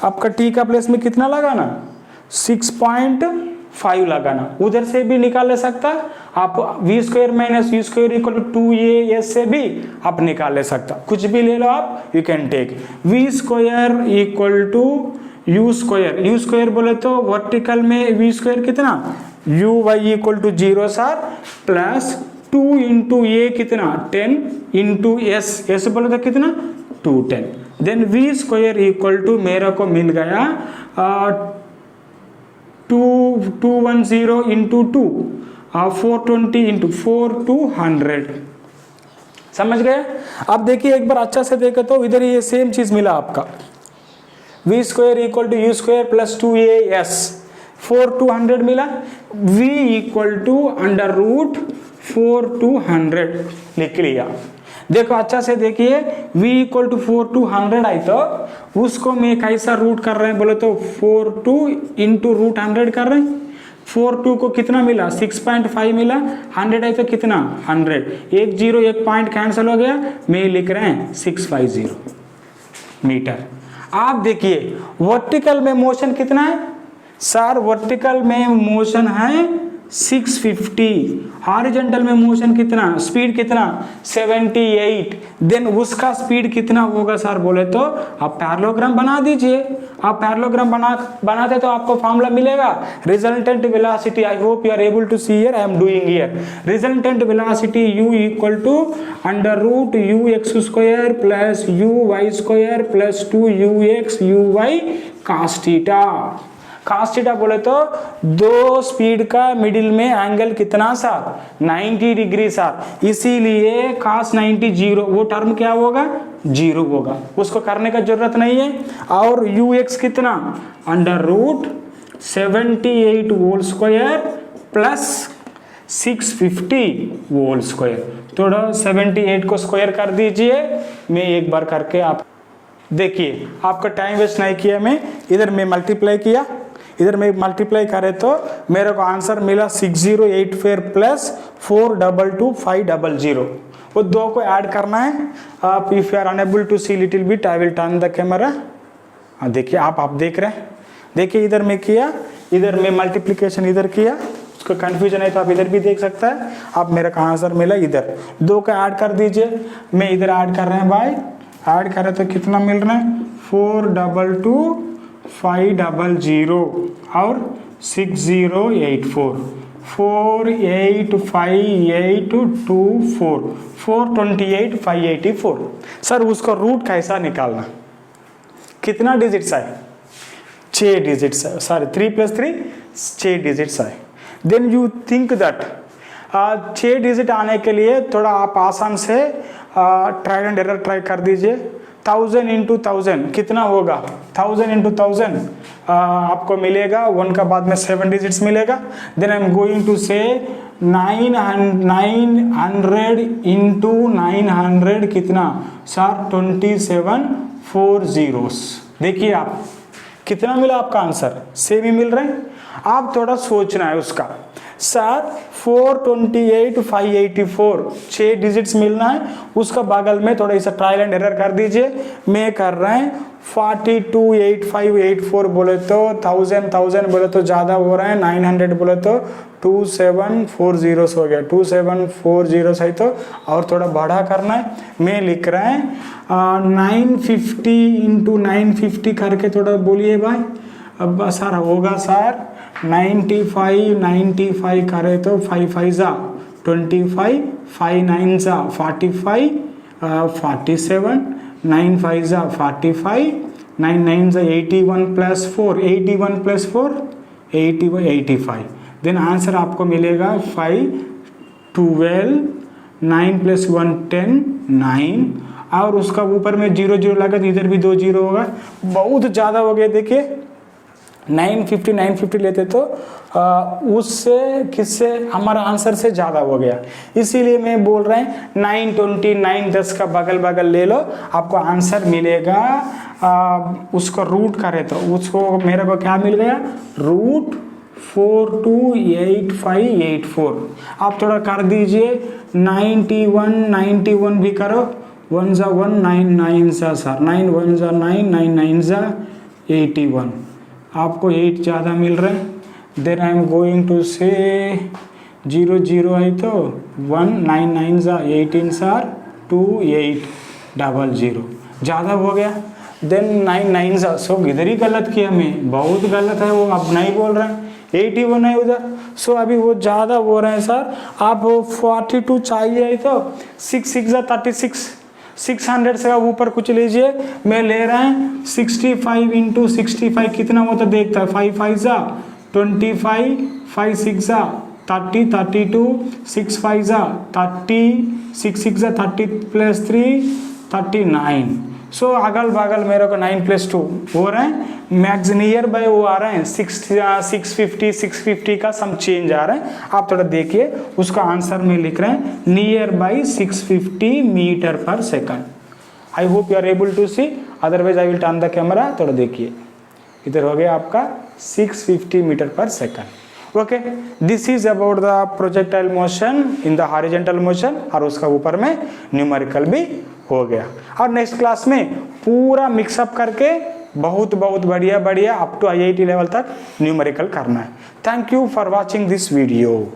आपका t का प्लेस में कितना लगाना 6.5 लगाना, उधर से भी निकाल ले सकता आप, v square minus u square equal to 2as से भी आप निकाल ले सकता, कुछ भी ले लो आप, you can take v square equal to u square बोले तो वर्टिकल में v स्क्वायर कितना uy equal to 0 sir, plus 2 into a कितना 10 इंटू s बोले तो कितना 210, then v square equal to मेरे को मिल गया 210 इंटू 2 420 इंटू 4 200, समझ गए। अब देखिए एक बार अच्छा से देखे तो इधर ये सेम चीज मिला आपका, v square equal to u square plus 2as 4 200 मिला, v इक्वल टू √4 200 लिख लिया। देखो अच्छा से देखिए v इक्वल टू 4 200 आई तो उसको मैं कैसा रूट कर रहे हैं बोले तो 4 2 इंटू √100 कर रहे हैं, 4 2 को कितना मिला 6.5 मिला, 100 है तो कितना 100, 1 0 1 पॉइंट कैंसिल हो गया, मैं लिख रहे हैं 650 मीटर। आप देखिए वर्टिकल में मोशन कितना है सर, वर्टिकल में मोशन है 650, हॉरिजॉन्टल में मोशन कितना, स्पीड कितना 78, देन उसका स्पीड कितना होगा सर बोले तो आप पैरेललोग्राम बना दीजिए। आप पैरेललोग्राम बनाते तो आपको फॉर्मूला मिलेगा resultant velocity, I hope you are able to see here, I am doing here, resultant velocity u equal to √ux square plus uy square plus 2ux uy cos theta. cos theta बोले तो दो speed का middle में angle कितना sir 90 degree sir, इसीलिए cos 90 0, वो term क्या होगा 0 होगा, उसको करने का जरूरत नहीं है। और ux कितना √78 whole square plus 650 whole square, थोड़ा 78 को स्क्वायर कर दीजिए। मैं एक बार करके आप देखिए, आपका टाइम वेस्ट नहीं किया, मैं इधर में मल्टीप्लाई किया, इधर में मल्टीप्लाई करे तो मेरे को आंसर मिला 6084 प्लस 422500, वो दो को ऐड करना है। आप if you are unable to see little bit I will turn the camera. देखिए आप देख रहे हैं, देखिए इधर में किया, इधर में मल्टीप्लिकेशन इधर किया, उसको कंफ्यूजन है तो आप इधर भी देख सकता है। आप मेरे को आंसर मिला इधर, दो को ऐड कर दीजिए, मैं इधर ऐड कर रहे हैं भाई, ऐड करें तो कितना मिल रहा है 422500 और 6084 48584 428584। सर उसको रूट कैसा निकालना, कितना डिजिट्स है 6 डिजिट्स है, सॉरी 3 + 3 6 डिजिट्स है। Then you think that 6 digit आने के लिए थोड़ा आप आसान से ट्रायल एंड एरर ट्राई कर दीजिए। 1000 × 1000 कितना होगा, 1000 × 1000 आपको मिलेगा 1 का बाद में 7 डिजिट्स मिलेगा। Then I am going to say 900 × 900 कितना सर 27 4 zeros। देखिए आप कितना मिला, आपका आंसर सेम ही मिल रहा है। आप थोड़ा सोचना है उसका, सर 428584 6 डिजिट्स मिलना है, उसका बगल में थोड़ा सा ट्रायल एंड एरर कर दीजिए। मैं कर रहे हैं 428584 बोले तो 1000 बोले तो ज़्यादा हो रहा है, 900 बोले तो 2740 हो गया, 2740 है तो और थोड़ा बड़ा करना है। मैं लिख रहा है 950 × 950 करके थोड़ा बोलिए भाई। अब सर होगा सर 95 करे तो 5 5 25 5 9 45 47 9 5 45 9 9 81 + 4 81 + 4 85। देन आंसर आपको मिलेगा 5 12 9 + 1 10 9 और उसका ऊपर में 0 0 लगा तो इधर भी 2 0 होगा, बहुत ज़्यादा हो गया। देखिए 950 लेते तो उससे किससे हमारा आंसर से ज़्यादा हो गया, इसीलिए मैं बोल रहे हैं 920 910 का बगल बगल ले लो, आपको आंसर मिलेगा। उसको रूट करे तो उसको मेरे को क्या मिल गया, √428584। आप थोड़ा कर दीजिए, 91 भी करो, 1 जा 1 9 9 जा सर 9 1 जा 9 9 9 जा 81, आपको 8 ज़्यादा मिल रहा है। Then I am going to say 0 0 है तो 1 9 9 जा 18 सर 2800, ज़्यादा हो गया। देन 9 9 जा, सो इधर ही गलत किया मैं, बहुत गलत है वो, अब नहीं बोल रहे हैं 81 है उधर, सो अभी वो ज़्यादा बोल रहे हैं सर। आप 42 चाहिए तो 6 6 जा 36, 600 से ऊपर कुछ लीजिए, मैं ले रहे हैं 65 इंटू 65 कितना होता देखता है, 5 5 जा 25, 5 6 जा 30 32, 6 5 जा 30, 6 6 जा 30 प्लस 3 39। सो अगल बगल मेरे को 9 + 2 हो रहे हैं, मैक्स नियर बाय वो आ रहे हैं 650 का सम चेंज आ रहे हैं। आप थोड़ा देखिए, उसका आंसर में लिख रहे हैं नियर बाय 650 मीटर पर second. I hope you are able to see, otherwise I will turn the camera. थोड़ा देखिए, इधर हो गया आपका 650 मीटर पर second. Okay, this is about the projectile motion in the horizontal motion, और उसका ऊपर में न्यूमेरिकल भी हो गया। और नेक्स्ट क्लास में पूरा मिक्सअप करके बहुत बढ़िया अप टू IIT लेवल तक न्यूमेरिकल करना है। Thank you for watching this video.